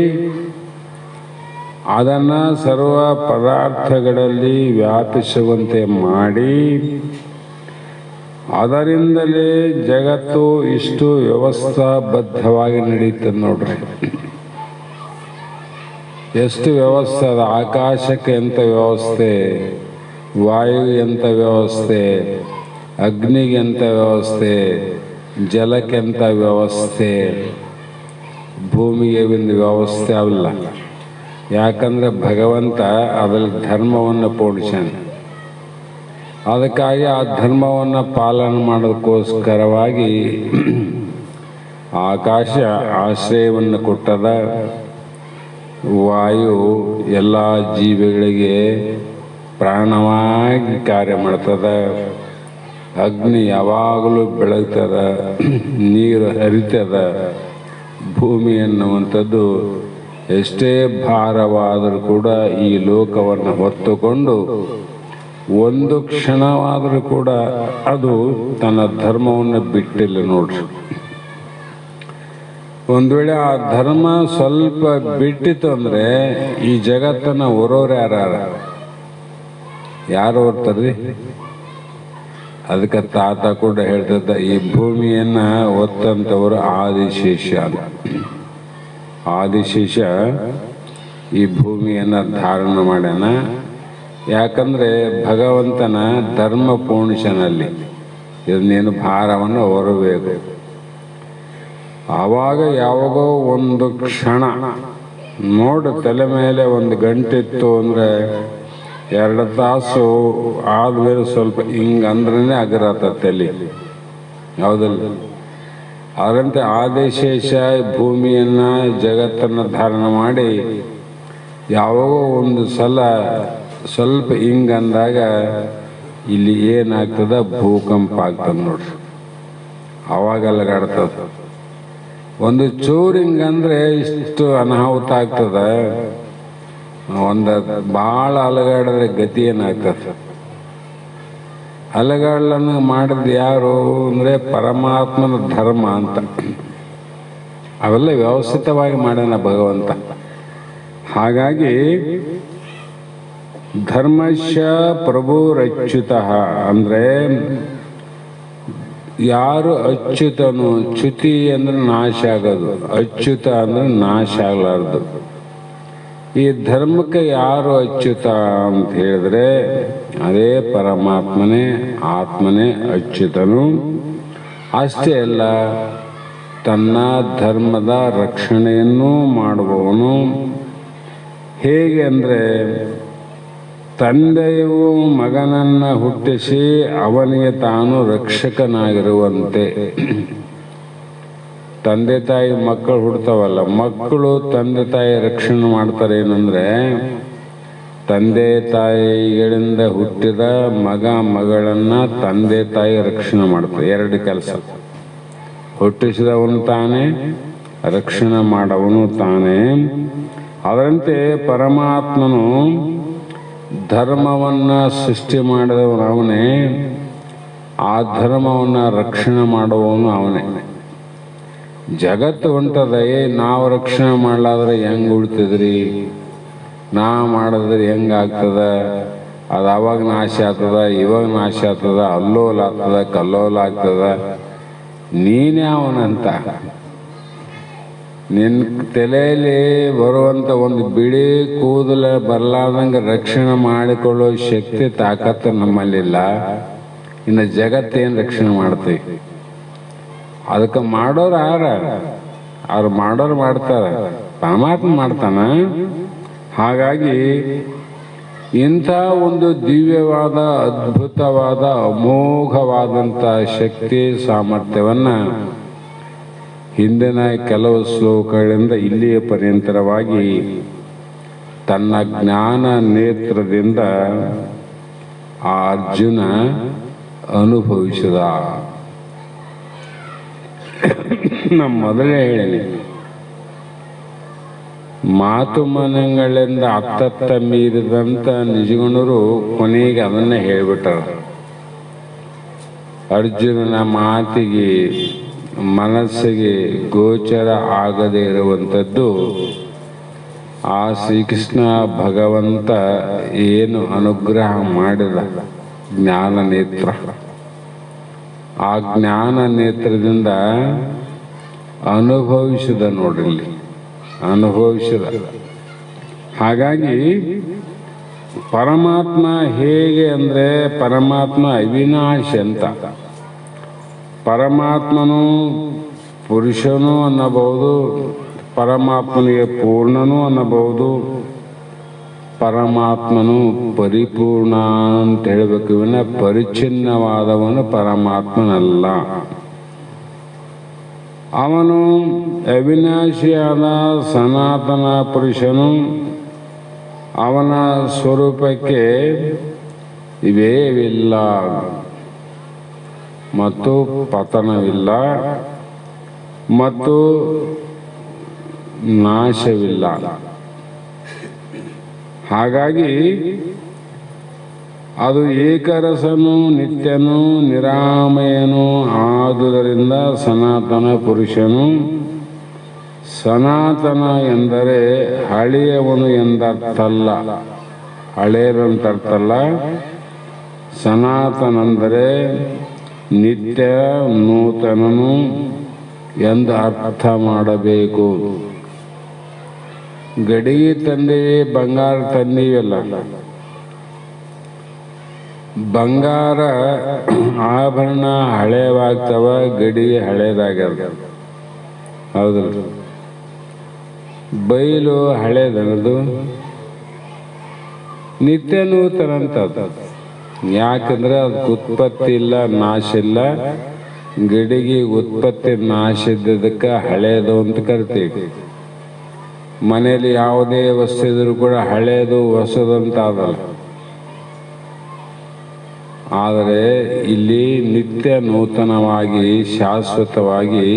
ಅದನ್ನು ಸರ್ವ ಪದಾರ್ಥಗಳಲ್ಲಿ ವ್ಯಾಪಿಸುವಂತೆ ಮಾಡಿ ಅದರಿಂದಲೇ ಜಗತ್ತು ಇಷ್ಟು ವ್ಯವಸ್ಥಾಬದ್ಧವಾಗಿ ನಡೀತದೆ. ನೋಡ್ರಿ ಎಷ್ಟು ವ್ಯವಸ್ಥೆ ಅದ. ಆಕಾಶಕ್ಕೆ ಎಂಥ ವ್ಯವಸ್ಥೆ, ವಾಯು ಎಂಥ ವ್ಯವಸ್ಥೆ, ಅಗ್ನಿಗೆ ಎಂಥ ವ್ಯವಸ್ಥೆ, ಜಲಕ್ಕೆ ಎಂಥ ವ್ಯವಸ್ಥೆ, ಭೂಮಿಗೆ ಒಂದು ವ್ಯವಸ್ಥೆ ಅಲ್ಲ. ಯಾಕಂದರೆ ಭಗವಂತ ಅದರಲ್ಲಿ ಧರ್ಮವನ್ನು ಪೋಣಿಸ್ಯಾನ. ಅದಕ್ಕಾಗಿ ಆ ಧರ್ಮವನ್ನು ಪಾಲನೆ ಮಾಡೋದಕ್ಕೋಸ್ಕರವಾಗಿ ಆಕಾಶ ಆಶ್ರಯವನ್ನು ಕೊಟ್ಟದ. ವಾಯು ಎಲ್ಲ ಜೀವಿಗಳಿಗೆ ಪ್ರಾಣವಾಗಿ ಕಾರ್ಯ ಮಾಡ್ತದ. ಅಗ್ನಿ ಯಾವಾಗಲೂ ಬೆಳಗ್ತದ, ನೀರು ಹರಿತದ. ಭೂಮಿ ಎನ್ನುವಂಥದ್ದು ಎಷ್ಟೇ ಭಾರವಾದರೂ ಕೂಡ ಈ ಲೋಕವನ್ನು ಹೊತ್ತುಕೊಂಡು ಒಂದು ಕ್ಷಣವಾದರೂ ಕೂಡ ಅದು ತನ್ನ ಧರ್ಮವನ್ನು ಬಿಟ್ಟಿಲ್ಲ. ನೋಡ್ರಿ, ಒಂದು ವೇಳೆ ಆ ಧರ್ಮ ಸ್ವಲ್ಪ ಬಿಟ್ಟಿತ್ತು ಅಂದರೆ ಈ ಜಗತ್ತನ್ನು ಹೊರೋರು ಯಾರು ಹೊರ್ತಾರ್ರಿ? ಅದಕ್ಕೆ ತಾತ ಕೂಡ ಹೇಳ್ತಿದ್ದ, ಈ ಭೂಮಿಯನ್ನು ಒತ್ತಂಥವರು ಆದಿಶೇಷ. ಆದಿಶೇಷ ಈ ಭೂಮಿಯನ್ನು ಧಾರಣ ಮಾಡ್ಯಾನ. ಯಾಕಂದರೆ ಭಗವಂತನ ಧರ್ಮ ಪೂರ್ಣಿಸನಲ್ಲಿ ಇದನ್ನೇನು ಭಾರವನ್ನು ಹೊರಬೇಕು. ಆವಾಗ ಯಾವಾಗೋ ಒಂದು ಕ್ಷಣ ನೋಡು, ತಲೆ ಮೇಲೆ ಒಂದು ಗಂಟಿತ್ತು ಅಂದರೆ 2 ತಾಸು ಆದಮೇಲೆ ಸ್ವಲ್ಪ ಹಿಂಗಂದ್ರೇ ಅಗರತ್ತ ತಲೆ, ಹೌದಲ್ಲ? ಅದರಂತೆ ಆದಿಶೇಷ ಭೂಮಿಯನ್ನು ಜಗತ್ತನ್ನು ಧಾರಣ ಮಾಡಿ ಯಾವಾಗೋ ಒಂದು ಸಲ ಸ್ವಲ್ಪ ಹಿಂಗಂದಾಗ ಇಲ್ಲಿ ಏನಾಗ್ತದ, ಭೂಕಂಪ ಆಗ್ತದೆ ನೋಡ್ರಿ. ಅವಾಗ ಅಲಗಾಡ್ತದ. ಒಂದು ಚೂರು ಹಿಂಗಂದ್ರೆ ಇಷ್ಟು ಅನಾಹುತ ಆಗ್ತದ. ಒಂದು ಭಾಳ ಅಲಗಾಡಿದ್ರೆ ಗತಿ ಏನಾಗ್ತದೆ? ಅಲಗಾಡ್ಲನ್ನು ಮಾಡಿದ ಯಾರು ಅಂದರೆ ಪರಮಾತ್ಮನ ಧರ್ಮ ಅಂತ. ಅವೆಲ್ಲ ವ್ಯವಸ್ಥಿತವಾಗಿ ಮಾಡ್ಯಾನ ಭಗವಂತ. ಹಾಗಾಗಿ ಧರ್ಮಶ್ಯ ಪ್ರಭುರಚ್ಯುತಃ ಅಂದರೆ ಯಾರು ಅಚ್ಯುತನು, ಚ್ಯುತಿ ಅಂದ್ರೆ ನಾಶ ಆಗೋದು, ಅಚ್ಯುತ ಅಂದ್ರೆ ನಾಶ ಆಗಲಾರ್ದು. ಈ ಧರ್ಮಕ್ಕೆ ಯಾರು ಅಚ್ಯುತ ಅಂತ ಹೇಳಿದ್ರೆ ಅದೇ ಪರಮಾತ್ಮನೇ, ಆತ್ಮನೇ ಅಚ್ಯುತನು. ಅಷ್ಟೇ ಅಲ್ಲ, ತನ್ನ ಧರ್ಮದ ರಕ್ಷಣೆಯನ್ನೂ ಮಾಡುವವನು. ಹೇಗೆ ಅಂದರೆ, ತಂದೆಯು ಮಗನನ್ನು ಹುಟ್ಟಿಸಿ ಅವನಿಗೆ ತಾನು ರಕ್ಷಕನಾಗಿರುವಂತೆ. ತಂದೆ ತಾಯಿ ಮಕ್ಕಳು ಹುಡ್ತಾವಲ್ಲ, ಮಕ್ಕಳು ತಂದೆ ತಾಯಿ ರಕ್ಷಣೆ ಮಾಡ್ತಾರೆ. ಏನಂದರೆ, ತಂದೆ ತಾಯಿಗಳಿಂದ ಹುಟ್ಟಿದ ಮಗ ಮಗಳನ್ನು ತಂದೆ ತಾಯಿ ರಕ್ಷಣೆ ಮಾಡ್ತಾರೆ. ಎರಡು ಕೆಲಸ. ಹುಟ್ಟಿಸಿದವನು ತಾನೇ, ರಕ್ಷಣೆ ಮಾಡವನು ತಾನೇ. ಅದರಂತೆ ಪರಮಾತ್ಮನು ಧರ್ಮವನ್ನು ಸೃಷ್ಟಿ ಮಾಡಿದವನು ಅವನೇ, ಆ ಧರ್ಮವನ್ನು ರಕ್ಷಣೆ ಮಾಡುವವನು ಅವನೇ. ಜಗತ್ತು ಹೊಂಟದ, ನಾವು ರಕ್ಷಣೆ ಮಾಡಲಾದ್ರೆ ಹೆಂಗೆ ಉಳ್ತಿದ್ರಿ, ನಾ ಮಾಡಿದ್ರೆ ಹೆಂಗಾಗ್ತದ, ಅದು ಅವಾಗ ನಾಶ ಆಗ್ತದ, ಇವಾಗ ನಾಶ ಆಗ್ತದ, ಅಲ್ಲೋಲ ಆಗ್ತದ, ಕಲ್ಲೋಲ ಆಗ್ತದ. ನೀನ್ಯಾವನಂತ? ನಿನ್ನ ತಲೆಯಲ್ಲಿ ಬರುವಂಥ ಒಂದು ಬಿಳಿ ಕೂದಲ ಬರಲಾರ್ದಂಗೆ ರಕ್ಷಣೆ ಮಾಡಿಕೊಳ್ಳೋ ಶಕ್ತಿ ತಾಕತ್ತು ನಮ್ಮಲ್ಲಿಲ್ಲ. ಇನ್ನು ಜಗತ್ತೇನು ರಕ್ಷಣೆ ಮಾಡ್ತೀವಿ? ಅದಕ್ಕೆ ಮಾಡೋರು ಅವ್ರು ಮಾಡೋರು ಮಾಡ್ತಾರೆ, ಪರಮಾತ್ಮ ಮಾಡ್ತಾನ. ಹಾಗಾಗಿ ಇಂಥ ಒಂದು ದಿವ್ಯವಾದ, ಅದ್ಭುತವಾದ, ಅಮೋಘವಾದಂಥ ಶಕ್ತಿ ಸಾಮರ್ಥ್ಯವನ್ನು ಹಿಂದಿನ ಕೆಲವು ಶ್ಲೋಕಗಳಿಂದ ಇಲ್ಲಿಯ ಪರ್ಯಂತರವಾಗಿ ತನ್ನ ಜ್ಞಾನ ನೇತ್ರದಿಂದ ಆ ಅರ್ಜುನ ಅನುಭವಿಸಿದ. ನಮ್ಮ ಮೊದಲೇ ಹೇಳೀನಿ, ಮಾತು ಮನಗಳಿಂದ ಅತ್ತತ್ತ ಮೀರಿದಂಥ ನಿಜಗುಣರು ಕೊನೆಗೆ ಅದನ್ನೇ ಹೇಳಿಬಿಟ್ಟಾರ. ಅರ್ಜುನನ ಮಾತಿಗೆ, ಮನಸ್ಸಿಗೆ ಗೋಚರ ಆಗದೇ ಇರುವಂಥದ್ದು ಆ ಶ್ರೀಕೃಷ್ಣ ಭಗವಂತ ಏನು ಅನುಗ್ರಹ ಮಾಡಿದ ಜ್ಞಾನ ನೇತ್ರ. ಆ ಜ್ಞಾನ ನೇತ್ರದಿಂದ ಅನುಭವಿಸಿದ ನೋಡ್ರಿ, ಅನುಭವಿಸಿದ. ಹಾಗಾಗಿ ಪರಮಾತ್ಮ ಹೇಗೆ ಅಂದರೆ, ಪರಮಾತ್ಮ ಅವಿನಾಶಿ ಅಂತ. ಪರಮಾತ್ಮನು ಪುರುಷನೂ ಅನ್ನಬಹುದು, ಪರಮಾತ್ಮನಿಗೆ ಪೂರ್ಣನೂ ಅನ್ನಬಹುದು, ಪರಮಾತ್ಮನು ಪರಿಪೂರ್ಣ ಅಂತ ಹೇಳಬೇಕು. ಇವನ ಪರಿಚ್ಛಿನ್ನವಾದವನು ಪರಮಾತ್ಮನಲ್ಲ. ಅವನು ಅವಿನಾಶಿಯಾದ ಸನಾತನ ಪುರುಷನು. ಅವನ ಸ್ವರೂಪಕ್ಕೆ ಇವೇವಿಲ್ಲ ಮತ್ತು ಪತನವಿಲ್ಲ ಮತ್ತು ನಾಶವಿಲ್ಲ. ಹಾಗಾಗಿ ಅದು ಏಕರಸನು, ನಿತ್ಯನು, ನಿರಾಮಯನು ಆದುದರಿಂದ ಸನಾತನ ಪುರುಷನು. ಸನಾತನ ಎಂದರೆ ಹಳೆಯವನು ಎಂದರ್ಥಲ್ಲ, ಹಳೆಯದಂತರ್ಥಲ್ಲ. ಸನಾತನೆಂದರೆ ನಿತ್ಯ, ನೂತನನು ಎಂದು ಅರ್ಥ ಮಾಡಬೇಕು. ಗಡಿಗೆ ತಂದೀವಿ, ಬಂಗಾರ ತಂದೀವಲ್ಲ, ಬಂಗಾರ ಆಭರಣ ಹಳೆಯವಾಗ್ತವ, ಗಡಿಗೆ ಹಳೇದಾಗ್ಯದ. ಹೌದಲ್ಲ? ಬೈಲು ಹಳೇದನದು, ನಿತ್ಯ ನೂತನ ಅಂತದ್ದು. ಯಾಕಂದ್ರೆ ಅದಕ್ಕೆ ಉತ್ಪತ್ತಿ ಇಲ್ಲ, ನಾಶ ಇಲ್ಲ. ಗಡಿಗೆ ಉತ್ಪತ್ತಿ ನಾಶ ಇದ್ದದಕ್ಕೆ ಹಳೇದು ಅಂತ ಕರಿತೀವಿ. ಮನೆಯಲ್ಲಿ ಯಾವುದೇ ವಸ್ತು ಇದ್ರೂ ಕೂಡ ಹಳೆಯದು ಹೊಸದಂತಾದಲ್ಲ. ಆದರೆ ಇಲ್ಲಿ ನಿತ್ಯ ನೂತನವಾಗಿ ಶಾಶ್ವತವಾಗಿ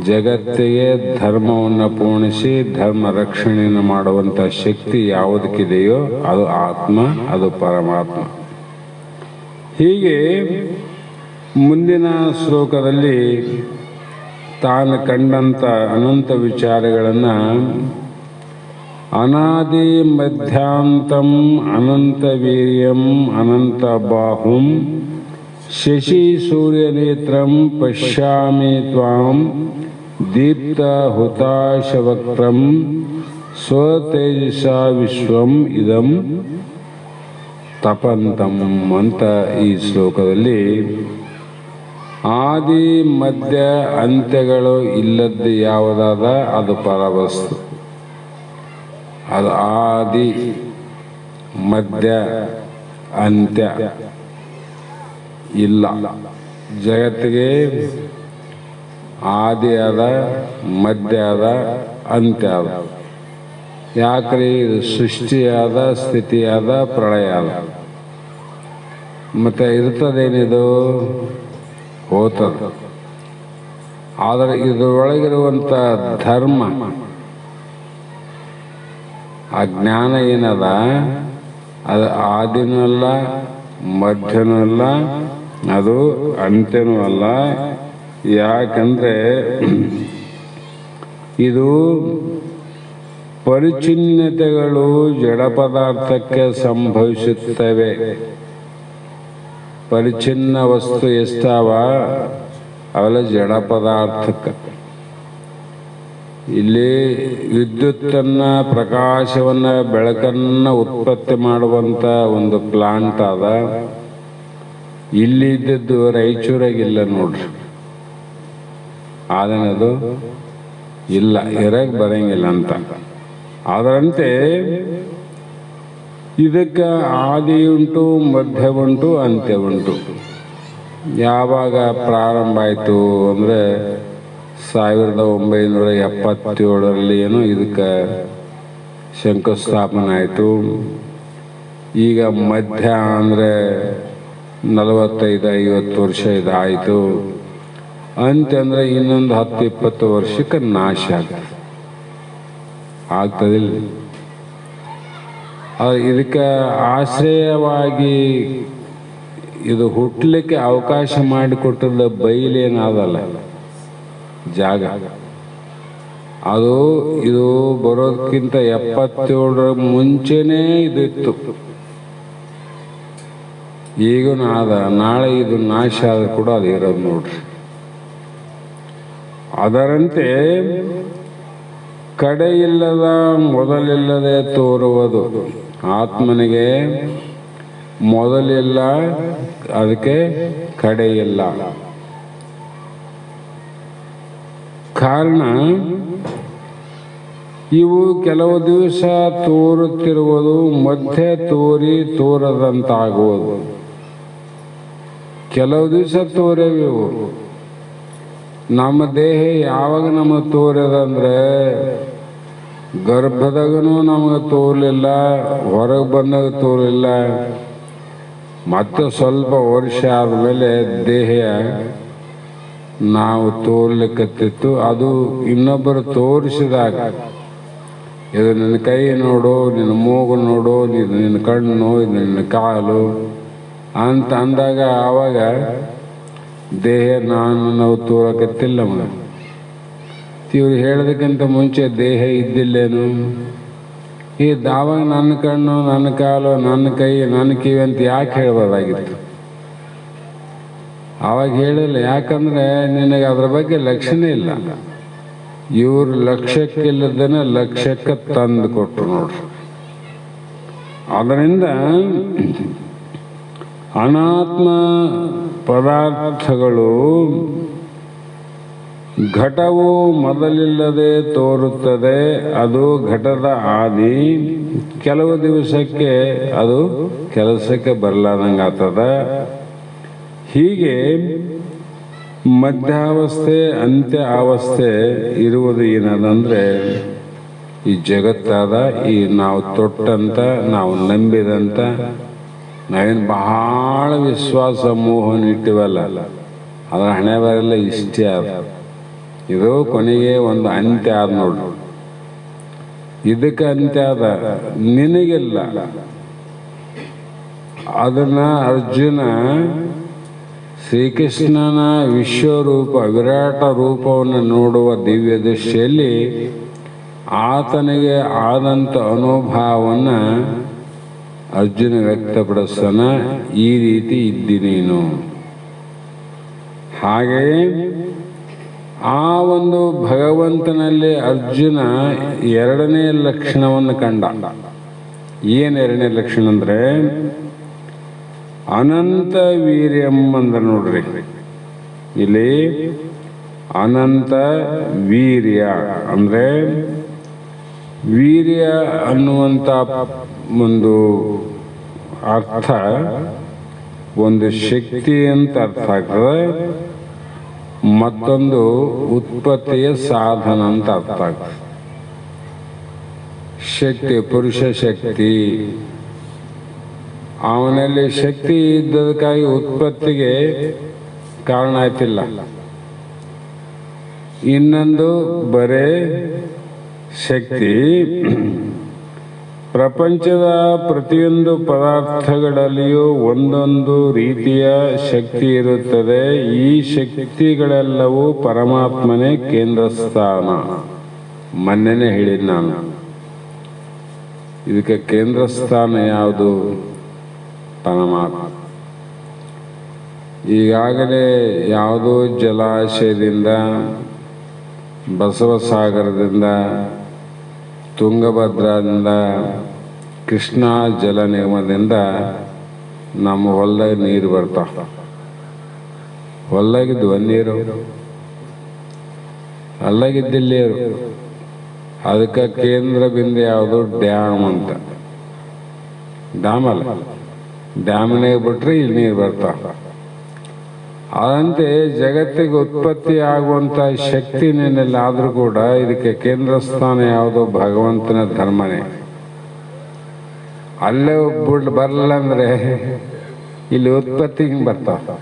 ಜಗತ್ತಿಗೆ ಧರ್ಮವನ್ನು ಪೂರ್ಣಿಸಿ ಧರ್ಮ ರಕ್ಷಣೆಯನ್ನು ಮಾಡುವಂಥ ಶಕ್ತಿ ಯಾವುದಕ್ಕಿದೆಯೋ ಅದು ಆತ್ಮ, ಅದು ಪರಮಾತ್ಮ. ಹೀಗೆ ಮುಂದಿನ ಶ್ಲೋಕದಲ್ಲಿ ತಾನು ಕಂಡಂಥ ಅನಂತ ವಿಚಾರಗಳನ್ನು ಅನಾದಿ ಮಧ್ಯಾಂತಂ ಅನಂತ ವೀರ್ಯಂ ಅನಂತ ಬಾಹುಂ ಶಶಿ ಸೂರ್ಯನೇತ್ರಂ ಪಶ್ಯಾಮಿ ತ್ವಾಂ ದೀಪ್ತ ಹುತಾಶವಕ್ತ್ರಂ ಸ್ವತೇಜಸ ವಿಶ್ವಂ ಇದಂ ತಪಂತಂ ಅಂತ ಈ ಶ್ಲೋಕದಲ್ಲಿ ಆದಿ ಮಧ್ಯ ಅಂತ್ಯಗಳು ಇಲ್ಲದ್ದು ಯಾವುದಾದ ಅದು ಪರವಸ್ತು. ಅದು ಆದಿ ಮಧ್ಯ ಅಂತ್ಯ ಇಲ್ಲ. ಜಗತ್ತಿಗೆ ಆದಿ ಅದ, ಮಧ್ಯ ಅದ, ಅಂತ್ಯ ಅದ. ಯಾಕ್ರಿ? ಇದು ಸೃಷ್ಟಿಯಾದ, ಸ್ಥಿತಿಯಾದ, ಪ್ರಳಯ ಅದ. ಮತ್ತೆ ಇರ್ತದೇನಿದು? ಹೋತದ. ಆದರೆ ಇದರೊಳಗಿರುವಂಥ ಧರ್ಮ, ಆ ಜ್ಞಾನ ಏನದ, ಅದು ಆದಿನೂ ಅಲ್ಲ, ಮಧ್ಯನೂ ಅಲ್ಲ, ಅದು ಅಂತ್ಯನೂ ಅಲ್ಲ. ಯಾಕಂದ್ರೆ ಇದು ಪರಿಚಿನ್ನತೆಗಳು ಜಡ ಪದಾರ್ಥಕ್ಕೆ ಸಂಭವಿಸುತ್ತವೆ. ಪರಿಚಿನ್ನ ವಸ್ತು ಎಷ್ಟಾವ ಅವೆಲ್ಲ ಜಡ ಪದಾರ್ಥಕ್ಕೆ. ಇಲ್ಲಿ ವಿದ್ಯುತ್ತನ್ನ, ಪ್ರಕಾಶವನ್ನ, ಬೆಳಕನ್ನ ಉತ್ಪತ್ತಿ ಮಾಡುವಂತ ಒಂದು ಪ್ಲಾಂಟ್ ಅದ. ಇಲ್ಲಿದ್ದದ್ದು ರಾಯಚೂರಾಗಿಲ್ಲ ನೋಡ್ರಿ. ಆದನದು ಇಲ್ಲ, ಇರಕ್ಕೆ ಬರಂಗಿಲ್ಲ ಅಂತ. ಅದರಂತೆ ಇದಕ್ಕೆ ಆದಿ ಉಂಟು, ಮಧ್ಯ ಉಂಟು, ಅಂತ್ಯ ಉಂಟು. ಯಾವಾಗ ಪ್ರಾರಂಭ ಆಯಿತು ಅಂದರೆ 1977 ಏನೋ ಇದಕ್ಕೆ ಶಂಕುಸ್ಥಾಪನೆ ಆಯಿತು. ಈಗ ಮಧ್ಯ ಅಂದರೆ 45-50 ವರ್ಷ ಇದಾಯಿತು. ಅಂತ್ಯ ಅಂದರೆ ಇನ್ನೊಂದು 10-20 ವರ್ಷಕ್ಕೆ ನಾಶ ಆಗ್ತದಿಲ್ಲ. ಇದಕ್ಕೆ ಆಶ್ರಯವಾಗಿ ಇದು ಹುಟ್ಟಲಿಕ್ಕೆ ಅವಕಾಶ ಮಾಡಿಕೊಟ್ಟದ ಬಯಲೇನಾದಲ್ಲ ಜಾಗ, ಅದು ಇದು ಬರೋದಕ್ಕಿಂತ 77 ಮುಂಚೆನೇ ಇದಿತ್ತು. ಈಗನೂ ಆದ, ನಾಳೆ ಇದು ನಾಶ ಆದ್ರೂ ಕೂಡ ಅದು ಇರೋದು ನೋಡ್ರಿ. ಅದರಂತೆ ಕಡೆಯಿಲ್ಲದ ಮೊದಲಿಲ್ಲದೆ ತೋರುವುದು. ಆತ್ಮನಿಗೆ ಮೊದಲಿಲ್ಲ, ಅದಕ್ಕೆ ಕಡೆಯಿಲ್ಲ. ಕಾರಣ ಇವು ಕೆಲವು ದಿವಸ ತೋರುತ್ತಿರುವುದು, ಮಧ್ಯೆ ತೋರಿ ತೋರದಂತಾಗುವುದು. ಕೆಲವು ದಿವಸ ತೋರೇವಿವು. ನಮ್ಮ ದೇಹ ಯಾವಾಗ ನಮಗೆ ತೋರದಂದ್ರೆ ಗರ್ಭದಾಗನೂ ನಮಗೆ ತೋರಲಿಲ್ಲ, ಹೊರಗೆ ಬಂದಾಗ ತೋರಲಿಲ್ಲ. ಮತ್ತೆ ಸ್ವಲ್ಪ ವರ್ಷ ಆದಮೇಲೆ ದೇಹ ನಾವು ತೋರ್ಲಿಕ್ಕತ್ತಿತ್ತು. ಅದು ಇನ್ನೊಬ್ಬರು ತೋರಿಸಿದಾಗ, ಇದು ನಿನ್ನ ಕೈ ನೋಡು, ನಿನ್ನ ಮೂಗು ನೋಡು, ನಿನ್ನ ಕಣ್ಣು, ನಿನ್ನ ಕಾಲು ಅಂತ ಅಂದಾಗ ಆವಾಗ ದೇಹ ನಾವು ತೋರಕತ್ತಿಲ್ಲ. ಇವ್ರು ಹೇಳೋದಕ್ಕಿಂತ ಮುಂಚೆ ದೇಹ ಇದ್ದಿಲ್ಲೇನು? ಆವಾಗ ನನ್ನ ಕಣ್ಣು, ನನ್ನ ಕಾಲು, ನನ್ನ ಕೈ, ನನ್ನ ಕಿವಿ ಅಂತ ಯಾಕೆ ಹೇಳ್ಬೋದಾಗಿತ್ತು? ಆವಾಗ ಹೇಳಿಲ್ಲ. ಯಾಕಂದ್ರೆ ನಿನಗೆ ಅದ್ರ ಬಗ್ಗೆ ಲಕ್ಷಣ ಇಲ್ಲ. ಇವ್ರು ಲಕ್ಷ್ಯಕ್ಕಿಲ್ಲದನ್ನ ಲಕ್ಷ್ಯಕ್ಕೆ ತಂದು ಕೊಟ್ಟರು ನೋಡ್ರಿ. ಅದರಿಂದ ಅನಾತ್ಮ ಪದಾರ್ಥಗಳು, ಘಟವು ಮೊದಲಿಲ್ಲದೆ ತೋರುತ್ತದೆ, ಅದು ಘಟದ ಆದಿ. ಕೆಲವು ದಿವಸಕ್ಕೆ ಅದು ಕೆಲಸಕ್ಕೆ ಬರಲಾರ್ದಂಗೆ ಆಗ್ತದ. ಹೀಗೆ ಮಧ್ಯಾವಸ್ಥೆ, ಅಂತ್ಯ ಅವಸ್ಥೆ ಇರುವುದು ಏನದಂದ್ರೆ ಈ ಜಗತ್ತಾದ ಈ ನಾವು ತೊಟ್ಟಂತ ನಾವು ನಂಬಿದಂತ ನಾವೇನು ಬಹಳ ವಿಶ್ವಾಸ ಮೋಹನ ಇಟ್ಟಿವಲ್ಲ ಅದರ ಹಣೆ ಬರೆಲ್ಲ ಇಷ್ಟೇ ಆದ. ಇದು ಕೊನೆಗೆ ಒಂದು ಅಂತ್ಯ ಆದ ನೋಡ್ರಿ. ಇದಕ್ಕೆ ಅಂತ್ಯ ಆದ, ನಿನಗಿಲ್ಲ. ಅದನ್ನ ಅರ್ಜುನ ಶ್ರೀಕೃಷ್ಣನ ವಿಶ್ವರೂಪ ವಿರಾಟ ರೂಪವನ್ನು ನೋಡುವ ದಿವ್ಯ ದೃಷ್ಟಿಯಲ್ಲಿ ಆತನಿಗೆ ಆದಂಥ ಅನುಭವವನ್ನು ಅರ್ಜುನ ವ್ಯಕ್ತಪಡಿಸ್ತಾನ. ಈ ರೀತಿ ಇದ್ದಿ ನೀನು. ಹಾಗೆಯೇ ಆ ಒಂದು ಭಗವಂತನಲ್ಲಿ ಅರ್ಜುನ ಎರಡನೇ ಲಕ್ಷಣವನ್ನು ಕಂಡ. ಏನು ಎರಡನೇ ಲಕ್ಷಣ ಅಂದರೆ ಅನಂತ ವೀರ್ಯಂ ಅಂದ್ರೆ ನೋಡ್ರಿ, ಇಲ್ಲಿ ಅನಂತ ವೀರ್ಯ ಅಂದರೆ ವೀರ್ಯ ಅನ್ನುವಂಥ ಒಂದು ಅರ್ಥ ಒಂದು ಶಕ್ತಿ ಅಂತ ಅರ್ಥ ಆಗ್ತದೆ, ಮತ್ತೊಂದು ಉತ್ಪತ್ತಿಯ ಸಾಧನ ಅಂತ ಅರ್ಥ ಆಗ್ತದೆ. ಶಕ್ತಿ ಪುರುಷ ಶಕ್ತಿ, ಅವನಲ್ಲಿ ಶಕ್ತಿ ಇದ್ದದಕ್ಕಾಗಿ ಉತ್ಪತ್ತಿಗೆ ಕಾರಣ ಆಯ್ತಿಲ್ಲ. ಇನ್ನೊಂದು ಬರೇ ಶಕ್ತಿ. ಪ್ರಪಂಚದ ಪ್ರತಿಯೊಂದು ಪದಾರ್ಥಗಳಲ್ಲಿಯೂ ಒಂದೊಂದು ರೀತಿಯ ಶಕ್ತಿ ಇರುತ್ತದೆ. ಈ ಶಕ್ತಿಗಳೆಲ್ಲವೂ ಪರಮಾತ್ಮನೇ ಕೇಂದ್ರ ಸ್ಥಾನ. ಮೊನ್ನೆನೇ ಹೇಳಿದ ನಾನು, ಇದಕ್ಕೆ ಕೇಂದ್ರ ಸ್ಥಾನ ಯಾವುದು? ಪರಮಾತ್ಮ. ಈಗಾಗಲೇ ಯಾವುದೋ ಜಲಾಶಯದಿಂದ, ಬಸವಸಾಗರದಿಂದ, ತುಂಗಭದ್ರಾದಿಂದ, ಕೃಷ್ಣಾ ಜಲ ನಿಗಮದಿಂದ ನಮ್ಮ ಹೊಲದಾಗ ನೀರು ಬರ್ತಾವ. ಹೊಲದಾಗಿದ್ದು ನೀರು ಅಲ್ಲಾಗಿದ್ದಿಲ್ಲ. ಅದಕ್ಕೆ ಕೇಂದ್ರ ಬಿಂದು ಯಾವುದು? ಡ್ಯಾಮ್ ಅಂತ. ಡ್ಯಾಮ್ ಅಲ್ಲ, ಡ್ಯಾಮ್ನಾಗ ಬಿಟ್ರೆ ಇಲ್ಲಿ ನೀರು ಬರ್ತಾವ. ಅದಂತೆ ಜಗತ್ತಿಗೆ ಉತ್ಪತ್ತಿ ಆಗುವಂಥ ಶಕ್ತಿ ನಿನ್ನಲ್ಲಿ ಆದರೂ ಕೂಡ ಇದಕ್ಕೆ ಕೇಂದ್ರ ಸ್ಥಾನ ಯಾವುದೋ? ಭಗವಂತನ ಧರ್ಮನೇ. ಅಲ್ಲೇ ಬಿಟ್ಟು ಬರಲ್ಲ ಅಂದರೆ ಇಲ್ಲಿ ಉತ್ಪತ್ತಿ ಹಿಂಗೆ ಬರ್ತಾವ.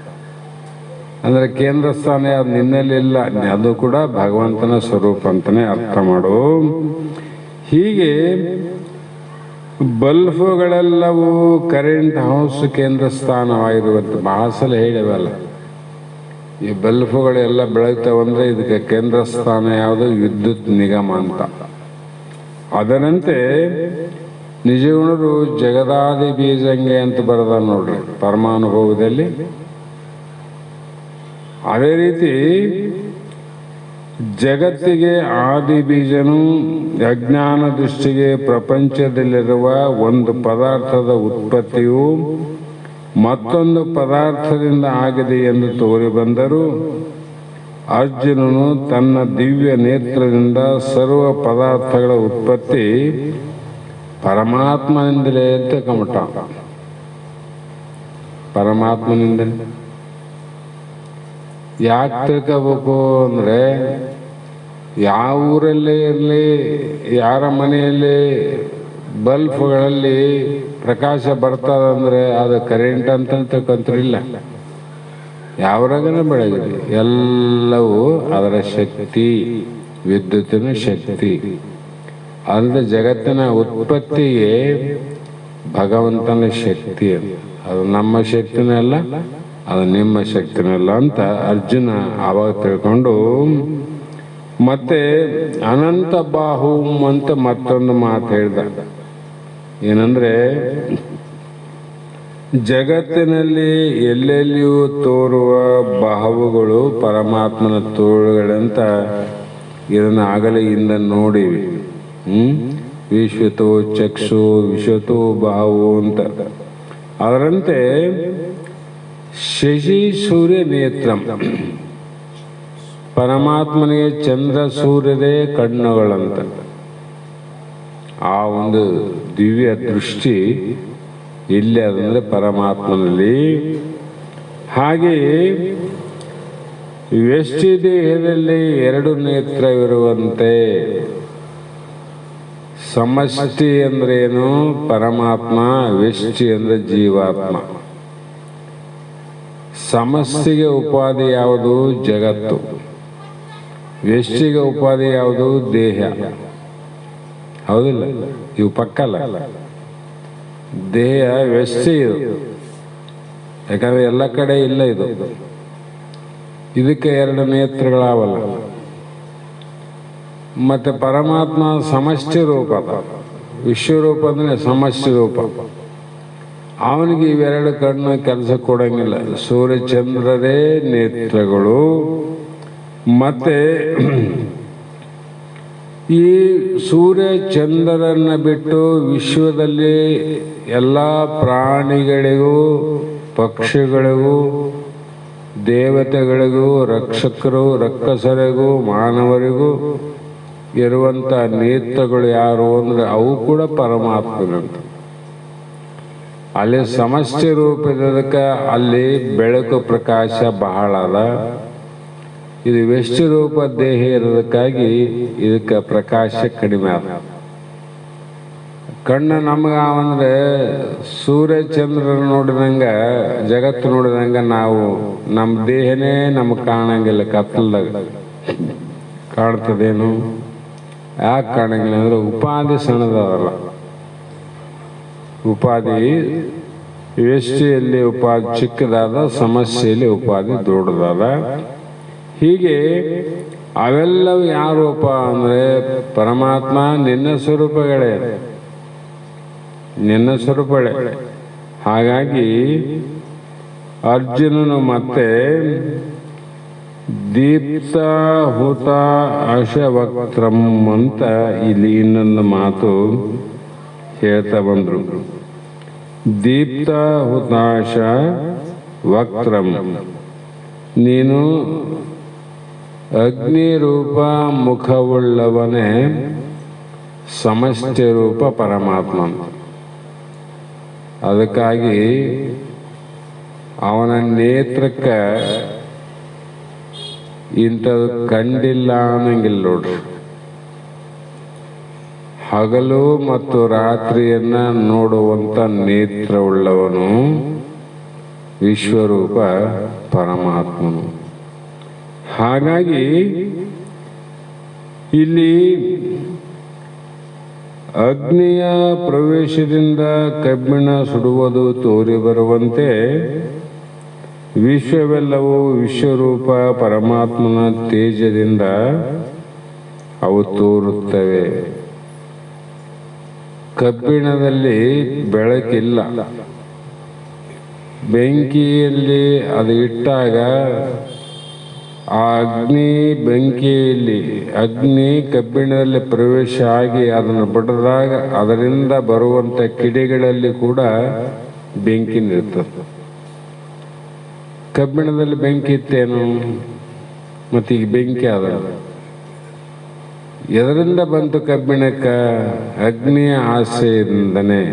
ಅಂದರೆ ಕೇಂದ್ರ ಸ್ಥಾನ ಯಾವ್ದು? ನಿನ್ನಲ್ಲಿ ಇಲ್ಲ, ಅದು ಕೂಡ ಭಗವಂತನ ಸ್ವರೂಪ ಅಂತಲೇ ಅರ್ಥ ಮಾಡು. ಹೀಗೆ ಬಲ್ಬುಗಳೆಲ್ಲವೂ ಕರೆಂಟ್ ಹೌಸ್ ಕೇಂದ್ರ ಸ್ಥಾನವಾಗಿರುವಂತೆ ಬಹಳ ಸಲ ಹೇಳಿವಲ್ಲ. ಈ ಬಲ್ಬುಗಳೆಲ್ಲ ಬೆಳಗ್ತಾವಂದ್ರೆ ಇದಕ್ಕೆ ಕೇಂದ್ರ ಸ್ಥಾನ ಯಾವುದು? ವಿದ್ಯುತ್ ನಿಗಮ ಅಂತ. ಅದರಂತೆ ನಿಜಗುಣರು ಜಗದಾದಿ ಬೀಜಂಗೆ ಅಂತ ಬರೆದ ನೋಡ್ರಿ ಪರಮಾನುಭವದಲ್ಲಿ. ಅದೇ ರೀತಿ ಜಗತ್ತಿಗೆ ಆದಿ ಬೀಜನು ಅಜ್ಞಾನ ದೃಷ್ಟಿಗೆ ಪ್ರಪಂಚದಲ್ಲಿರುವ ಒಂದು ಪದಾರ್ಥದ ಉತ್ಪತ್ತಿಯು ಮತ್ತೊಂದು ಪದಾರ್ಥದಿಂದ ಆಗಿದೆ ಎಂದು ತೋರಿ ಬಂದರೂ ಅರ್ಜುನನು ತನ್ನ ದಿವ್ಯ ನೇತ್ರದಿಂದ ಸರ್ವ ಪದಾರ್ಥಗಳ ಉತ್ಪತ್ತಿ ಪರಮಾತ್ಮನಿಂದಲೇ ಅಂತ ಕಮಟ. ಪರಮಾತ್ಮನಿಂದಲೇ ಯಾಕೆ ತಿಳ್ಕೋಬೇಕು ಅಂದರೆ, ಯಾವ ಊರಲ್ಲೇ ಇರಲಿ, ಯಾರ ಮನೆಯಲ್ಲಿ ಬಲ್ಬ್ಗಳಲ್ಲಿ ಪ್ರಕಾಶ ಬರ್ತದಂದ್ರೆ ಅದು ಕರೆಂಟ್ ಅಂತ ತಿಳ್ಕೊಂತಿರಲಿಲ್ಲ. ಯಾವ್ರಾಗನ ಬೆಳಗ್ಗೆ ಎಲ್ಲವೂ ಅದರ ಶಕ್ತಿ, ವಿದ್ಯುತ್ತಿನ ಶಕ್ತಿ. ಅಂದರೆ ಜಗತ್ತಿನ ಉತ್ಪತ್ತಿಗೆ ಭಗವಂತನ ಶಕ್ತಿ. ಅದು ನಮ್ಮ ಶಕ್ತಿನಲ್ಲ, ಅದು ನಿಮ್ಮ ಶಕ್ತಿನಲ್ಲ ಅಂತ ಅರ್ಜುನ ಆವಾಗ ತಿಳ್ಕೊಂಡು, ಮತ್ತೆ ಅನಂತ ಬಾಹು ಅಂತ ಮತ್ತೊಂದು ಮಾತು ಹೇಳ್ದ. ಏನಂದ್ರೆ, ಜಗತ್ತಿನಲ್ಲಿ ಎಲ್ಲೆಲ್ಲಿಯೂ ತೋರುವ ಬಾಹುಗಳು ಪರಮಾತ್ಮನ ತೋಳುಗಳಂತ ಇದನ್ನು ಆಗಲೇ ಇಂದ ನೋಡಿವಿ. ವಿಶ್ವತೋ ಚಕ್ಷು ವಿಶ್ವತೋ ಬಾಹು ಅಂತ. ಅದರಂತೆ ಶಶಿ ಸೂರ್ಯ ನೇತ್ರಂ, ಪರಮಾತ್ಮನಿಗೆ ಚಂದ್ರ ಸೂರ್ಯರೇ ಕಣ್ಣುಗಳಂತ. ಆ ಒಂದು ದಿವ್ಯ ದೃಷ್ಟಿ ಇಲ್ಲಿ ಅದಂದ್ರೆ ಪರಮಾತ್ಮನಲ್ಲಿ. ಹಾಗೆಯೇ ವ್ಯಷ್ಟಿ ದೇಹದಲ್ಲಿ ಎರಡು ನೇತ್ರವಿರುವಂತೆ ಸಮಷ್ಟಿ ಅಂದ್ರೇನು? ಪರಮಾತ್ಮ. ವ್ಯಷ್ಟಿ ಅಂದ್ರೆ ಜೀವಾತ್ಮ. ಸಮಷ್ಟಿಗೆ ಉಪಾಧಿ ಯಾವುದು? ಜಗತ್ತು. ವ್ಯಷ್ಟಿಗೆ ಉಪಾಧಿ ಯಾವುದು? ದೇಹ. ಹೌದಿಲ್ಲ? ಇವು ಪಕ್ಕಲ್ಲ. ದೇಹ ವ್ಯಷ್ಟಿ ಇದು, ಯಾಕಂದ್ರೆ ಎಲ್ಲ ಕಡೆ ಇಲ್ಲ ಇದು. ಇದಕ್ಕೆ ಎರಡು ನೇತ್ರಗಳಾವಲ್ಲ. ಮತ್ತೆ ಪರಮಾತ್ಮ ಸಮಷ್ಟಿ ರೂಪ, ವಿಶ್ವರೂಪ ಅಂದ್ರೆ ಸಮಷ್ಟಿ ರೂಪ. ಅವನಿಗೆ ಇವೆರಡು ಕಣ್ಣು ಕೆಲಸ ಕೊಡಂಗಿಲ್ಲ. ಸೂರ್ಯಚಂದ್ರರೇ ನೇತ್ರಗಳು. ಮತ್ತೆ ಈ ಸೂರ್ಯ ಚಂದ್ರರನ್ನ ಬಿಟ್ಟು ವಿಶ್ವದಲ್ಲಿ ಎಲ್ಲ ಪ್ರಾಣಿಗಳಿಗೂ, ಪಕ್ಷಿಗಳಿಗೂ, ದೇವತೆಗಳಿಗೂ, ರಕ್ಷಕರು ರಕ್ಕಸರಿಗೂ, ಮಾನವರಿಗೂ ಇರುವಂಥ ನೇತ್ರಗಳು ಯಾರು ಅಂದ್ರೆ ಅವು ಕೂಡ ಪರಮಾತ್ಮನಂತ. ಅಲ್ಲಿ ಸಮಷ್ಟಿ ರೂಪದಕ್ಕೆ ಅಲ್ಲಿ ಬೆಳಕು ಪ್ರಕಾಶ ಬಹಳ ಅದ. ಇದು ವ್ಯಷ್ಟಿ ರೂಪ ದೇಹ ಇರೋದಕ್ಕಾಗಿ ಇದಕ್ಕೆ ಪ್ರಕಾಶ ಕಡಿಮೆ ಅದ. ಕಣ್ಣು ನಮಗಾವಂದ್ರೆ ಸೂರ್ಯಚಂದ್ರ ನೋಡಿದಂಗ, ಜಗತ್ತು ನೋಡಿದಂಗ ನಾವು ನಮ್ಮ ದೇಹನೇ ನಮಗೆ ಕಾಣಂಗಿಲ್ಲ. ಕತ್ತಲ್ದಾಗ ಕಾಣ್ತದೇನು? ಯಾಕೆ ಕಾಣಂಗಿಲ್ಲ ಅಂದ್ರೆ ಉಪಾಧಿ ಸಣ್ಣದಲ್ಲ. ಉಪಾಧಿ ವ್ಯಷ್ಟಿಯಲ್ಲಿ ಉಪಾಧಿ ಚಿಕ್ಕದಾದ, ಸಮಸ್ಯೆಯಲ್ಲಿ ಉಪಾಧಿ ದೊಡ್ಡದಾದ. ಹೀಗೆ ಅವೆಲ್ಲವೂ ಯಾವ ರೂಪ ಅಂದರೆ ಪರಮಾತ್ಮ ನಿನ್ನ ಸ್ವರೂಪಗಳೇ, ನಿನ್ನ ಸ್ವರೂಪಗಳೇ. ಹಾಗಾಗಿ ಅರ್ಜುನನು ಮತ್ತೆ ದೀಪ್ತ ಹುತ ಅಶವಕ್ತ್ರಂ ಅಂತ ಇಲ್ಲಿ ಇನ್ನೊಂದು ಮಾತು ಹೇಳ್ತಾ ಬಂದ್ರು. ದೀಪ್ತ ಹುತಾಶ ವಕ್ತ್ರಂ, ನೀನು ಅಗ್ನಿ ರೂಪ ಮುಖವುಳ್ಳವನೇ, ಸಮಷ್ಟಿ ರೂಪ ಪರಮಾತ್ಮ. ಅದಕ್ಕಾಗಿ ಅವನ ನೇತ್ರಕ್ಕೆ ಇಂಥದ್ದು ಕಂಡಿಲ್ಲ ಅನ್ನಂಗಿಲ್ಲ ನೋಡ್ರಿ. ಹಗಲು ಮತ್ತು ರಾತ್ರಿಯನ್ನ ನೋಡುವಂತ ನೇತ್ರವುಳ್ಳವನು ವಿಶ್ವರೂಪ ಪರಮಾತ್ಮನು. ಹಾಗಾಗಿ ಇಲ್ಲಿ ಅಗ್ನಿಯ ಪ್ರವೇಶದಿಂದ ಕಬ್ಬಿಣ ಸುಡುವುದು ತೋರಿ ಬರುವಂತೆ ವಿಶ್ವವೆಲ್ಲವೂ ವಿಶ್ವರೂಪ ಪರಮಾತ್ಮನ ತೇಜದಿಂದ ಅವು ತೋರುತ್ತವೆ. ಕಬ್ಬಿಣದಲ್ಲಿ ಬೆಳಕಿಲ್ಲ. ಬೆಂಕಿಯಲ್ಲಿ ಅದು ಇಟ್ಟಾಗ ಆ ಅಗ್ನಿ ಕಬ್ಬಿಣದಲ್ಲಿ ಪ್ರವೇಶ ಆಗಿ ಅದನ್ನು ಬಡಿದಾಗ ಅದರಿಂದ ಬರುವಂತ ಕಿಡಿಗಳಲ್ಲಿ ಕೂಡ ಬೆಂಕಿ ನಿರ್ತದೆ. ಕಬ್ಬಿಣದಲ್ಲಿ ಬೆಂಕಿ ಇತ್ತೇನು? ಮತ್ತೀಗ ಬೆಂಕಿ ಅದ. ಎದರಿಂದ ಬಂತು ಕಬ್ಬಿಣಕ್ಕ? ಅಗ್ನಿಯ ಆಸೆಯಿಂದನೇ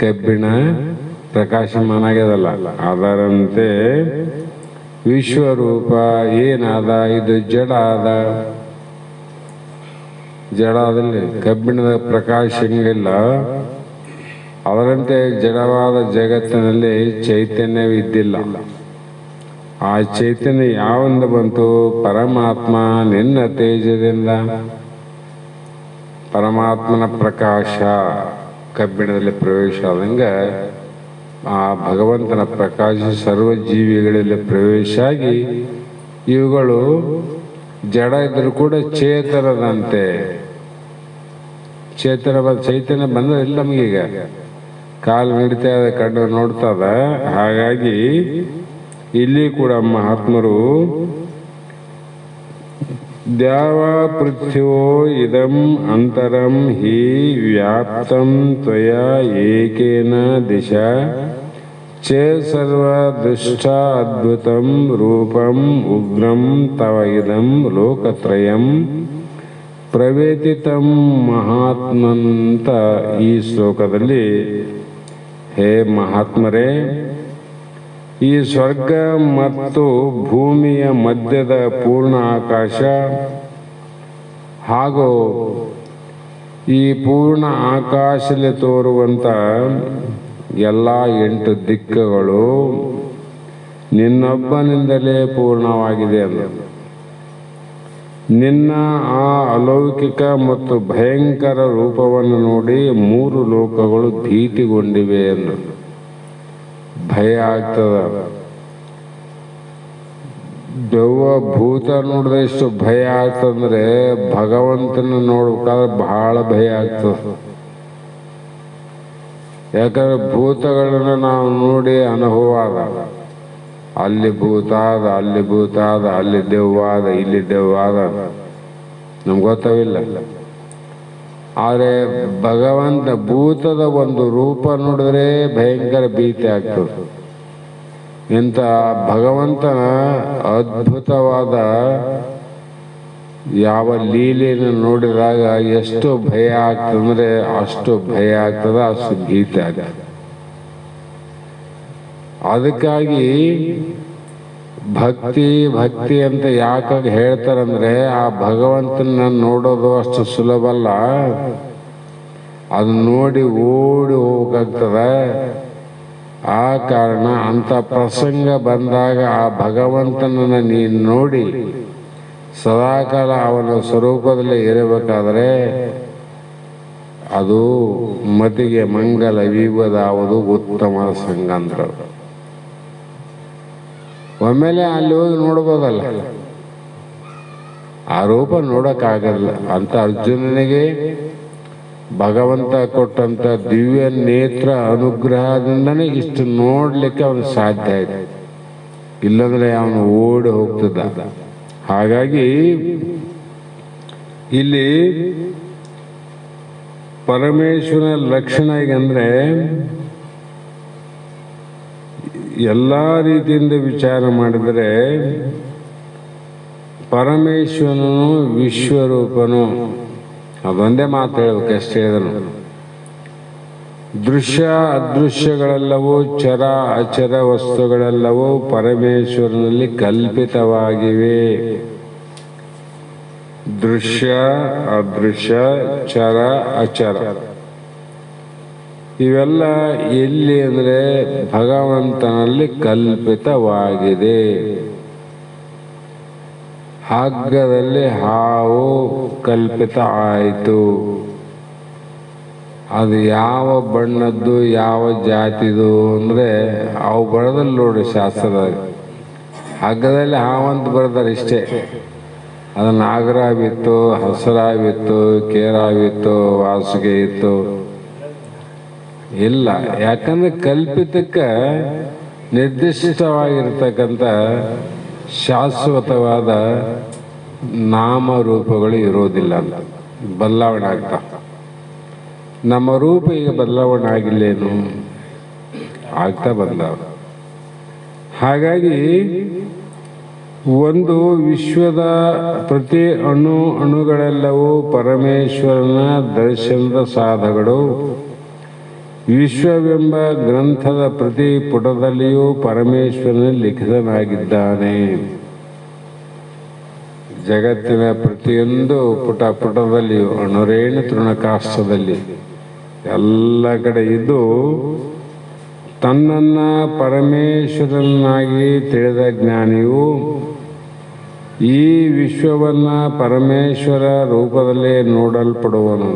ಕಬ್ಬಿಣ ಪ್ರಕಾಶಮಾನ ಆಗ್ಯದಲ್ಲ. ಅದರಂತೆ ವಿಶ್ವರೂಪ ಏನಾದ? ಇದು ಜಡ ಆದ. ಜಡ ಆದಲ್ಲಿ ಕಬ್ಬಿಣದ ಪ್ರಕಾಶ ಹೆಂಗಿಲ್ಲ, ಅದರಂತೆ ಜಡವಾದ ಜಗತ್ತಿನಲ್ಲಿ ಚೈತನ್ಯವಿದ್ದಿಲ್ಲ. ಆ ಚೈತನ್ಯ ಯಾವಿಂದ ಬಂತು? ಪರಮಾತ್ಮ ನಿನ್ನ ತೇಜದಿಂದ. ಪರಮಾತ್ಮನ ಪ್ರಕಾಶ ಕಬ್ಬಿಣದಲ್ಲಿ ಪ್ರವೇಶ ಆದಂಗೆ ಆ ಭಗವಂತನ ಪ್ರಕಾಶ ಸರ್ವ ಜೀವಿಗಳಲ್ಲಿ ಪ್ರವೇಶ ಆಗಿ ಇವುಗಳು ಜಡ ಇದ್ರೂ ಕೂಡ ಚೇತನದಂತೆ. ಚೈತನ್ಯ ಬಂದ್ರೆ ಇಲ್ಲ ನಮಗೀಗ. ಕಾಲು ನಡೀತಾ ಇದೆ, ಕಣ್ಣು ನೋಡ್ತದ. ಹಾಗಾಗಿ ಇಲ್ಲಿ ಕೂಡ ಮಹಾತ್ಮರು ದ್ಯಾವ ಪೃಥ್ವೋ ಇದಂ ಅಂತರಂ ಹಿ ವ್ಯಾಪ್ತಂ ತ್ವಯ ಏಕೇನ ದಿಶಾ ಚೇ ಸರ್ವ ದೃಷ್ಟ ಅದ್ಭುತಂ ರೂಪಂ ಉಗ್ರಂ ತವ ಇದಂ ಲೋಕತ್ರಯಂ ಪ್ರವೇದಿತಂ ಮಹಾತ್ಮಂತ. ಈ ಶ್ಲೋಕದಲ್ಲಿ ಹೇ ಮಹಾತ್ಮರೇ, ಈ ಸ್ವರ್ಗ ಮತ್ತು ಭೂಮಿಯ ಮಧ್ಯದ ಪೂರ್ಣ ಆಕಾಶ ಹಾಗೂ ಈ ಪೂರ್ಣ ಆಕಾಶದಲ್ಲಿ ತೋರುವಂಥ ಎಲ್ಲ 8 ದಿಕ್ಕುಗಳು ನಿನ್ನೊಬ್ಬನಿಂದಲೇ ಪೂರ್ಣವಾಗಿದೆ ಅಂದ. ನಿನ್ನ ಆ ಅಲೌಕಿಕ ಮತ್ತು ಭಯಂಕರ ರೂಪವನ್ನು ನೋಡಿ 3 ಲೋಕಗಳು ಭೀತಿಗೊಂಡಿವೆ ಎಂದು. ಭಯ ಆಗ್ತದ. ದೆವ್ವ ಭೂತ ನೋಡಿದ್ರೆ ಎಷ್ಟು ಭಯ ಆಗ್ತಂದ್ರೆ ಭಗವಂತನ ನೋಡ್ಬೇಕಾದ್ರೆ ಬಹಳ ಭಯ ಆಗ್ತದ. ಯಾಕಂದ್ರೆ ಭೂತಗಳನ್ನ ನಾವು ನೋಡಿ ಅನುಭವ ಆದ. ಅಲ್ಲಿ ಭೂತ ಆದ, ಅಲ್ಲಿ ಭೂತ ಆದ, ಅಲ್ಲಿ ದೆವ್ವ ಆದ, ಇಲ್ಲಿ ದೆವ್ವ ಆದ, ನಮ್ಗೆ ಗೊತ್ತಾವಿಲ್ಲ. ಆದರೆ ಭಗವಂತ ಭೂತದ ಒಂದು ರೂಪ ನೋಡಿದ್ರೆ ಭಯಂಕರ ಭೀತಿ ಆಗ್ತದೆ. ಇಂಥ ಭಗವಂತನ ಅದ್ಭುತವಾದ ಯಾವ ಲೀಲೆಯನ್ನು ನೋಡಿದಾಗ ಎಷ್ಟು ಭಯ ಆಗ್ತದಂದ್ರೆ ಅಷ್ಟು ಭಯ ಆಗ್ತದ, ಅಷ್ಟು ಭೀತಿ ಆಗ್ತದೆ. ಅದಕ್ಕಾಗಿ ಭಕ್ತಿ ಭಕ್ತಿ ಅಂತ ಯಾಕಾಗಿ ಹೇಳ್ತಾರಂದ್ರೆ ಆ ಭಗವಂತನ ನೋಡೋದು ಅಷ್ಟು ಸುಲಭ ಅಲ್ಲ. ಅದು ನೋಡಿ ಓಡಿ ಹೋಗಕ್ಕಾಗ್ತದ. ಆ ಕಾರಣ ಅಂಥ ಪ್ರಸಂಗ ಬಂದಾಗ ಆ ಭಗವಂತನನ್ನು ನೀನು ನೋಡಿ ಸದಾಕಾಲ ಅವನ ಸ್ವರೂಪದಲ್ಲಿ ಇರಬೇಕಾದ್ರೆ ಅದು ಮತಿಗೆ ಮಂಗಲ ವಿವದಾವುದು ಉತ್ತಮ ಸಂಗಂತ್ರ. ಒಮ್ಮೆಲೆ ಅಲ್ಲಿ ಹೋಗಿ ನೋಡ್ಬೋದಲ್ಲ, ಆ ರೂಪ ನೋಡಕ್ಕಾಗಲ್ಲ ಅಂತ ಅರ್ಜುನನಿಗೆ ಭಗವಂತ ಕೊಟ್ಟಂತ ದಿವ್ಯ ನೇತ್ರ ಅನುಗ್ರಹದಿಂದನೇ ಇಷ್ಟು ನೋಡ್ಲಿಕ್ಕೆ ಅವನು ಸಾಧ್ಯ ಆಯ್ತು. ಇಲ್ಲಂದ್ರೆ ಅವನು ಓಡಿ ಹೋಗ್ತಿದ್ದ. ಹಾಗಾಗಿ ಇಲ್ಲಿ ಪರಮೇಶ್ವರನ ಲಕ್ಷಣ ಹೇಗಂದ್ರೆ ಎಲ್ಲ ರೀತಿಯಿಂದ ವಿಚಾರ ಮಾಡಿದರೆ ಪರಮೇಶ್ವರನು ವಿಶ್ವರೂಪನು. ಅದೊಂದೇ ಮಾತು ಹೇಳ್ಬೇಕು, ಎಷ್ಟು ಹೇಳಿದನು. ದೃಶ್ಯ ಅದೃಶ್ಯಗಳೆಲ್ಲವೂ ಚರ ಅಚರ ವಸ್ತುಗಳೆಲ್ಲವೂ ಪರಮೇಶ್ವರನಲ್ಲಿ ಕಲ್ಪಿತವಾಗಿವೆ. ದೃಶ್ಯ ಅದೃಶ್ಯ ಚರ ಅಚರ ಇವೆಲ್ಲ ಎಲ್ಲಿ ಅಂದರೆ ಭಗವಂತನಲ್ಲಿ ಕಲ್ಪಿತವಾಗಿದೆ. ಹಗ್ಗದಲ್ಲಿ ಹಾವು ಕಲ್ಪಿತ ಆಯಿತು. ಅದು ಯಾವ ಬಣ್ಣದ್ದು ಯಾವ ಜಾತಿದು ಅಂದರೆ ಅವು ಬರೋದಲ್ಲಿ ನೋಡಿ ಶಾಸ್ತ್ರದಾಗ. ಹಗ್ಗದಲ್ಲಿ ಹಾವಂತ ಬರ್ತಾರೆ ಇಷ್ಟೇ. ಅದು ನಾಗರಾವಿತ್ತು, ಹಸರಾವಿತ್ತು, ಕೇರಾವಿತ್ತು, ವಾಸುಗೆ ಇತ್ತು. ಇಲ್ಲ, ಯಾಕಂದ್ರೆ ಕಲ್ಪಿತಕ್ಕೆ ನಿರ್ದಿಷ್ಟವಾಗಿರ್ತಕ್ಕಂಥ ಶಾಶ್ವತವಾದ ನಾಮರೂಪಗಳು ಇರೋದಿಲ್ಲ ಅಂತ ಬದಲಾವಣೆ ಆಗ್ತಾ. ನಮ್ಮ ರೂಪ ಈಗ ಬದಲಾವಣೆ ಆಗಿಲ್ಲೇನು, ಆಗ್ತಾ ಬಂದಾವ. ಹಾಗಾಗಿ ಒಂದು ವಿಶ್ವದ ಪ್ರತಿ ಅಣುಗಳೆಲ್ಲವೂ ಪರಮೇಶ್ವರನ ದರ್ಶನದ ಸಾಧಗಳು. ವಿಶ್ವವೆಂಬ ಗ್ರಂಥದ ಪ್ರತಿ ಪುಟದಲ್ಲಿಯೂ ಪರಮೇಶ್ವರನ ಲಿಖಿತನಾಗಿದ್ದಾನೆ. ಜಗತ್ತಿನ ಪ್ರತಿಯೊಂದು ಪುಟದಲ್ಲಿಯೂ ಅಣುರೇಣು ತೃಣಕಾಷ್ಟದಲ್ಲಿ ಎಲ್ಲ ಕಡೆ ಇದ್ದು ತನ್ನನ್ನ ಪರಮೇಶ್ವರನಾಗಿ ತಿಳಿದ ಜ್ಞಾನಿಯು ಈ ವಿಶ್ವವನ್ನ ಪರಮೇಶ್ವರ ರೂಪದಲ್ಲೇ ನೋಡಲ್ಪಡುವನು.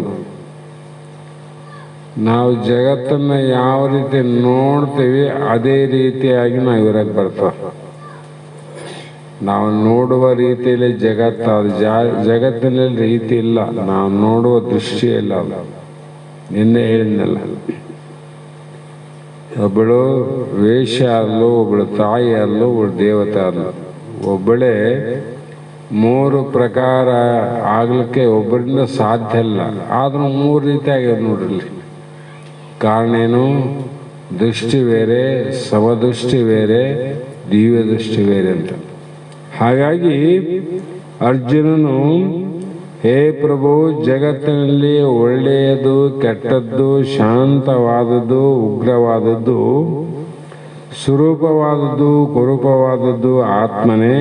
ನಾವು ಜಗತ್ತನ್ನು ಯಾವ ರೀತಿ ನೋಡ್ತೀವಿ ಅದೇ ರೀತಿಯಾಗಿ ನಾವು ಇರಕ್ಕೆ ಬರ್ತೇವೆ. ನಾವು ನೋಡುವ ರೀತಿಯಲ್ಲಿ ಜಗತ್ತು, ಅದು ಜಗತ್ತಿನಲ್ಲಿ ರೀತಿ ಇಲ್ಲ, ನಾವು ನೋಡುವ ದೃಷ್ಟಿ ಇಲ್ಲ. ನಿನ್ನೆ ಹೇಳಿದ್ನಲ್ಲ, ಒಬ್ಬಳು ವೇಶ್ಯ ಅಲ್ಲೂ, ಒಬ್ಬಳು ತಾಯಿ ಅಲ್ಲೂ, ಒಬ್ಬಳು ದೇವತೆ ಅಲ್ಲೂ. ಒಬ್ಬಳೇ 3 ಪ್ರಕಾರ ಆಗ್ಲಿಕ್ಕೆ ಒಬ್ಬರಿಂದ ಸಾಧ್ಯ ಇಲ್ಲ. ಆದ್ರೂ 3 ರೀತಿ ಆಗ್ಯದ ನೋಡ್ರಿ. ಕಾರಣ ಏನು? ದೃಷ್ಟಿ ಬೇರೆ, ಸಮದೃಷ್ಟಿ ಬೇರೆ, ದಿವ್ಯ ದೃಷ್ಟಿ ಬೇರೆ ಅಂತ. ಹಾಗಾಗಿ ಅರ್ಜುನನು, ಹೇ ಪ್ರಭು, ಜಗತ್ತಿನಲ್ಲಿ ಒಳ್ಳೆಯದು, ಕೆಟ್ಟದ್ದು, ಶಾಂತವಾದದ್ದು, ಉಗ್ರವಾದದ್ದು, ಸ್ವರೂಪವಾದದ್ದು, ಕುರೂಪವಾದದ್ದು ಆತ್ಮನೇ.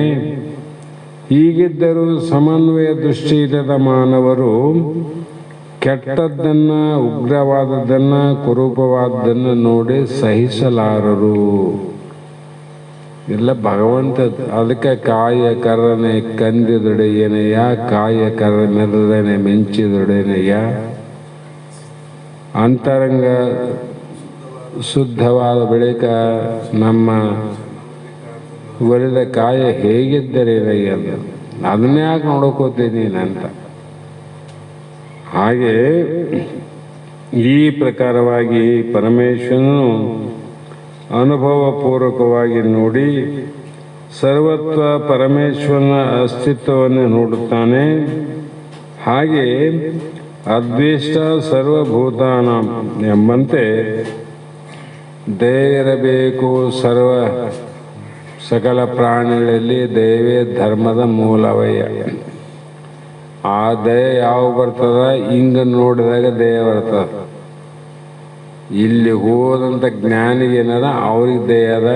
ಹೀಗಿದ್ದರೂ ಸಮನ್ವಯ ದೃಷ್ಟಿ ಇಲ್ಲದ ಮಾನವರು ಕೆಟ್ಟದ್ದನ್ನು, ಉಗ್ರವಾದದ್ದನ್ನು, ಕುರೂಪವಾದದ್ದನ್ನು ನೋಡಿ ಸಹಿಸಲಾರರು. ಇಲ್ಲ ಭಗವಂತ ಅದಕ್ಕೆ ಕಾಯ ಕರನೆ ಕಂದಿದೊಡೆಯನೆಯ, ಕಾಯ ಕರ ಮೆರನೆ ಮಿಂಚಿದೊಡೆಯನೆಯ. ಅಂತರಂಗ ಶುದ್ಧವಾದ ಬಳಿಕ ನಮ್ಮ ಒಲಿದ ಕಾಯ ಹೇಗಿದ್ದರೇನಯ್ಯ, ಅದನ್ನೇ ಯಾಕೆ ನೋಡೋಕೋತೀನಿ ಅಂತ. ಹಾಗೆ ಈ ಪ್ರಕಾರವಾಗಿ ಪರಮೇಶ್ವರನು ಅನುಭವಪೂರ್ವಕವಾಗಿ ನೋಡಿ ಸರ್ವತ್ವ ಪರಮೇಶ್ವರನ ಅಸ್ತಿತ್ವವನ್ನು ನೋಡುತ್ತಾನೆ. ಹಾಗೆ ಅದ್ವೇಷ್ಟ ಸರ್ವಭೂತಾನ ಎಂಬಂತೆ ದಯವಿರಬೇಕು. ಸಕಲ ಪ್ರಾಣಿಗಳಲ್ಲಿ ದಯವೇ ಧರ್ಮದ ಮೂಲವಯ್ಯ. ಆ ದಯ ಯಾವ ಬರ್ತದ, ಹಿಂಗ ನೋಡಿದಾಗ ದಯ ಬರ್ತದ. ಇಲ್ಲಿ ಹೋದಂಥ ಜ್ಞಾನಿಗೇನದ ಅವ್ರಿಗೆ ದಯ ಅದ.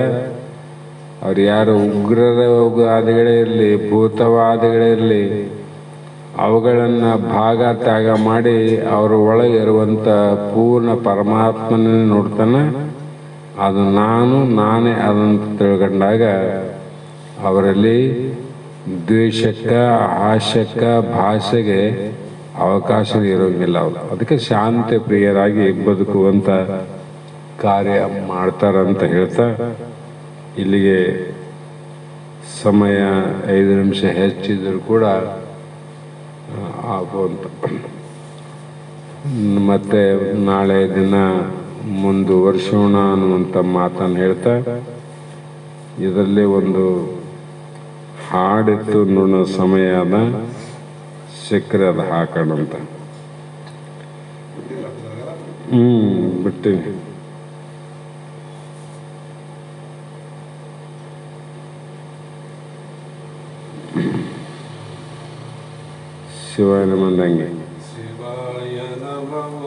ಅವ್ರು ಯಾರು ಉಗ್ರರ ಆದಿಗಳೇ ಇರಲಿ, ಭೂತವಾದಿಗಳೇ ಇರಲಿ, ಅವುಗಳನ್ನು ಭಾಗ ತ್ಯಾಗ ಮಾಡಿ ಅವರ ಒಳಗೆ ಇರುವಂಥ ಪೂರ್ಣ ಪರಮಾತ್ಮನೇ ನೋಡ್ತಾನೆ. ಅದು ನಾನೇ ಅದಂತ ತಿಳ್ಕೊಂಡಾಗ ಅವರಲ್ಲಿ ದ್ವೇಷಕ್ಕೆ, ಹಾಸ್ಯಕ್ಕೆ, ಭಾಷೆಗೆ ಅವಕಾಶ ಇರೋಂಗಿಲ್ಲ. ಅವರು ಅದಕ್ಕೆ ಶಾಂತಿ ಪ್ರಿಯರಾಗಿ ಬದುಕುವಂಥ ಕಾರ್ಯ ಮಾಡ್ತಾರಂತ ಹೇಳ್ತಾ ಇಲ್ಲಿಗೆ ಸಮಯ 5 ನಿಮಿಷ ಹೆಚ್ಚಿದ್ರು ಕೂಡ ಆಗುವಂತ. ಮತ್ತೆ ನಾಳೆ ದಿನ ಮುಂದುವರ್ಸೋಣ ಅನ್ನುವಂಥ ಮಾತನ್ನು ಹೇಳ್ತಾ ಇದರಲ್ಲಿ ಒಂದು ಹಾಡಿತ್ತು ನೋಡೋ ಸಮಯ ಅದ, ಸಿಕ್ಕರೆ ಅದು ಹಾಕೋಣಂತ. ಬಿಟ್ಟಿನಿ. ಶಿವಾಯ ನಮಂದಂಗೆ. ಶಿವಾಯ ನಮೋ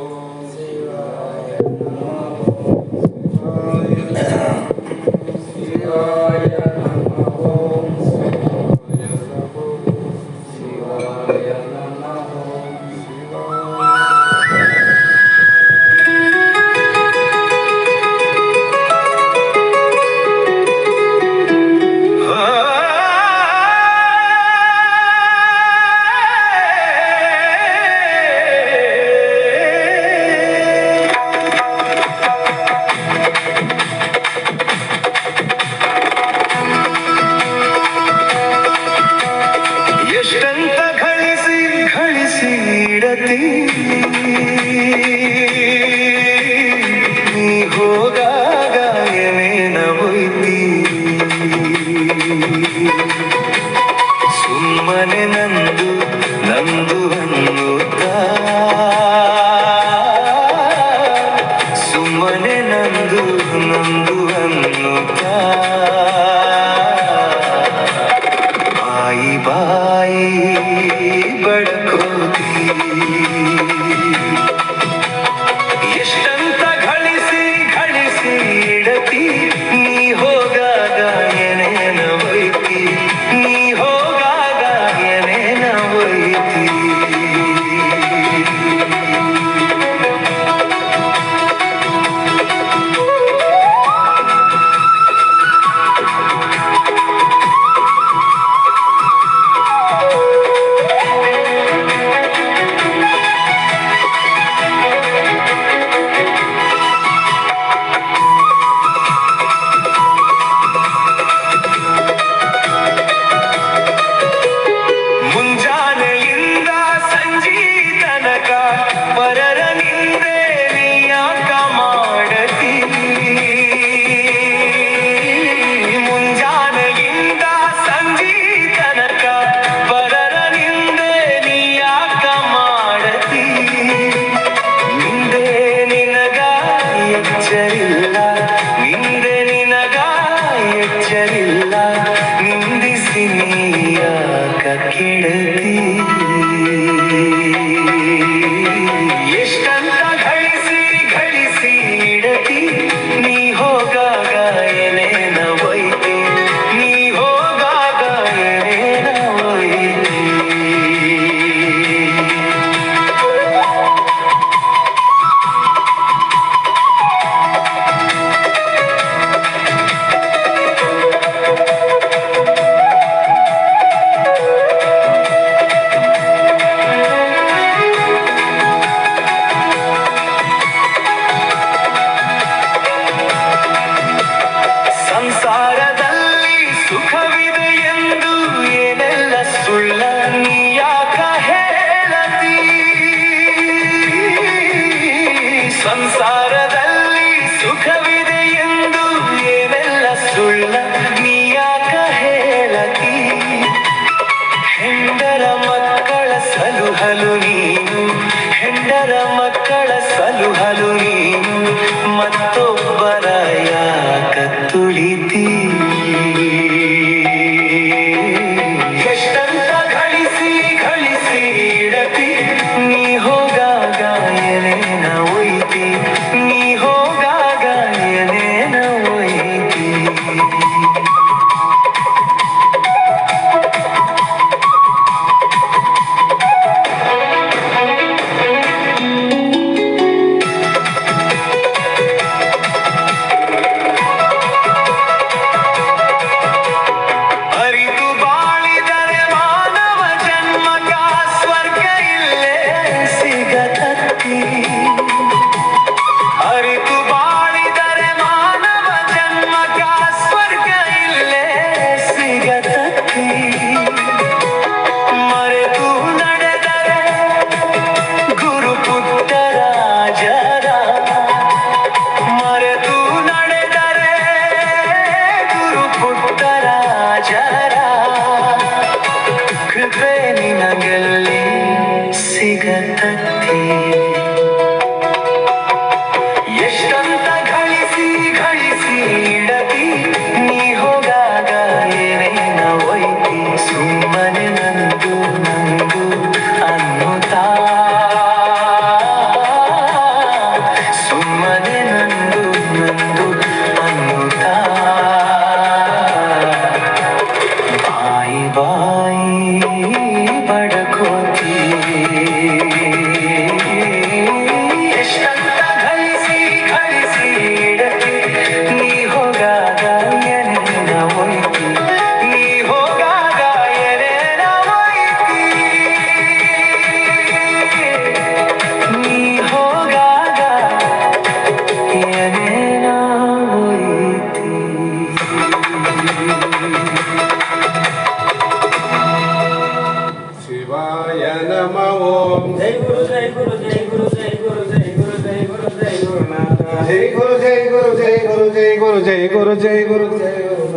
ಗುರು ಜೈ ಗುರು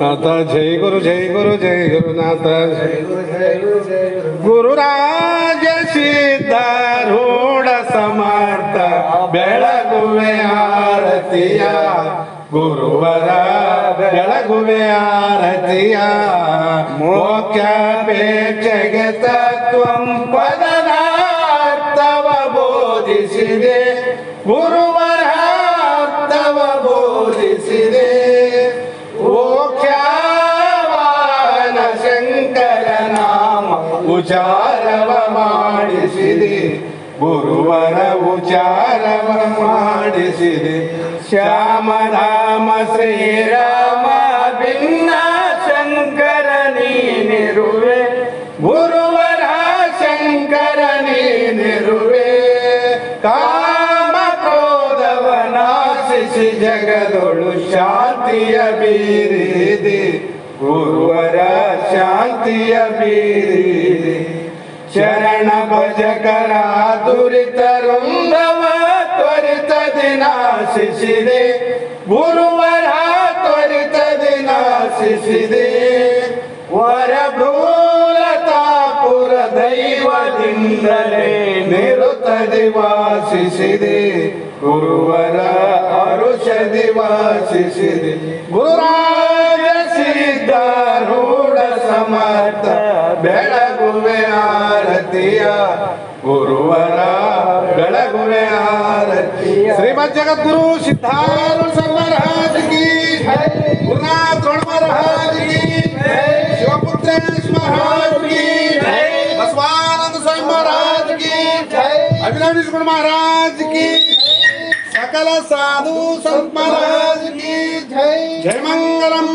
ನಾಥ ಜೈ ಗುರು ಜೈ ಗುರು ಜೈ ಗುರುನಾಥ ಜೈ ಗುರು ಜೈ ಗುರು ಜೈ ಗುರು ಗುರುರಾಜ ಸಿದ್ಧಾರೂಢ ಸಮರ್ಥ ಬೆಳಗುವೆ ಆರತಿಯ ಗುರುವರ ಬೆಳಗುವೆ ಆರತಿಯ ಮೋಕ್ಷಾಪೇಕ್ಷೆಗೆ ತತ್ವಂ ಪದನಾರ್ಥವ ಬೋಧಿಸಿದೆ ಗುರುವರ ಅರ್ಥವ ಬೋಧಿಸಿದೆ ಓಕ್ಷಾವಾನ ಶಂಕರ ನಾಮ ಉಚಾರವ ಮಾಡಿಸಿದೆ ಗುರುವರ ಉಚಾರವ ಮಾಡಿಸಿದೆ ಶ್ಯಾಮರಾಮ ಶ್ರೀರಾಮ ಭಿನ್ನ ಶಂಕರ ನೀನಿರುವೆ ಗುರುವರ ಶಂಕರ ನೀನಿರುವೆ ಕಾಮ ಕ್ರೋಧವ ನಾಶಿಸಿ ಜಗದೊಳು ಶಾಂತಿಯ ಬೀರಿದೆ ಗುರುವರ ಶಾಂತಿಯ ಬೀರಿದೆ ಶರಣ ಭಜಕರ ದುರಿತ ವೃಂದವ ತ್ವರಿತದಿ ನಾಶಿಸಿದೆ ಗುರುವರ ತ್ವರಿತದಿ ನಾಶಿಸಿದೆ ವರಭೂಲತಾಪುರ ದೈವದಿಂದಲೇ ನಿರುತದಿ ವಾಸಿಸಿದೆ ಗುರುವರ ಅರುಷದಿ ವಾಸಿಸಿದೆ ಗುರುರಾಜ ಸಿದ್ಧಾರೂಢ ಸಮರ್ಥ ಬೆಳಗುವೆ ಆರತಿಯ ಗುರುವರ ಬೆಳಗುವೆ ಆರತಿಯ ಶ್ರೀಮದ್ ಜಗದ್ಗುರು ಸಿದ್ಧಾರೂಢ ಮಹಾರಾಜ್ ಕಿ ಗುರುನಾಥ ಮಹಾರಾಜ್ ಕಿ ಶಿವಪುತ್ರೇಶ ಮಹಾರಾಜ್ ಕಿ ಬಸವಾನಂದ ಸ್ವಾಮಿ ಮಹಾರಾಜ್ ಕಿ ಅಭಿನವ ಮಹಾರಾಜ್ ಕಿ सकल साधु संत महाराज की जय जय मंगलम।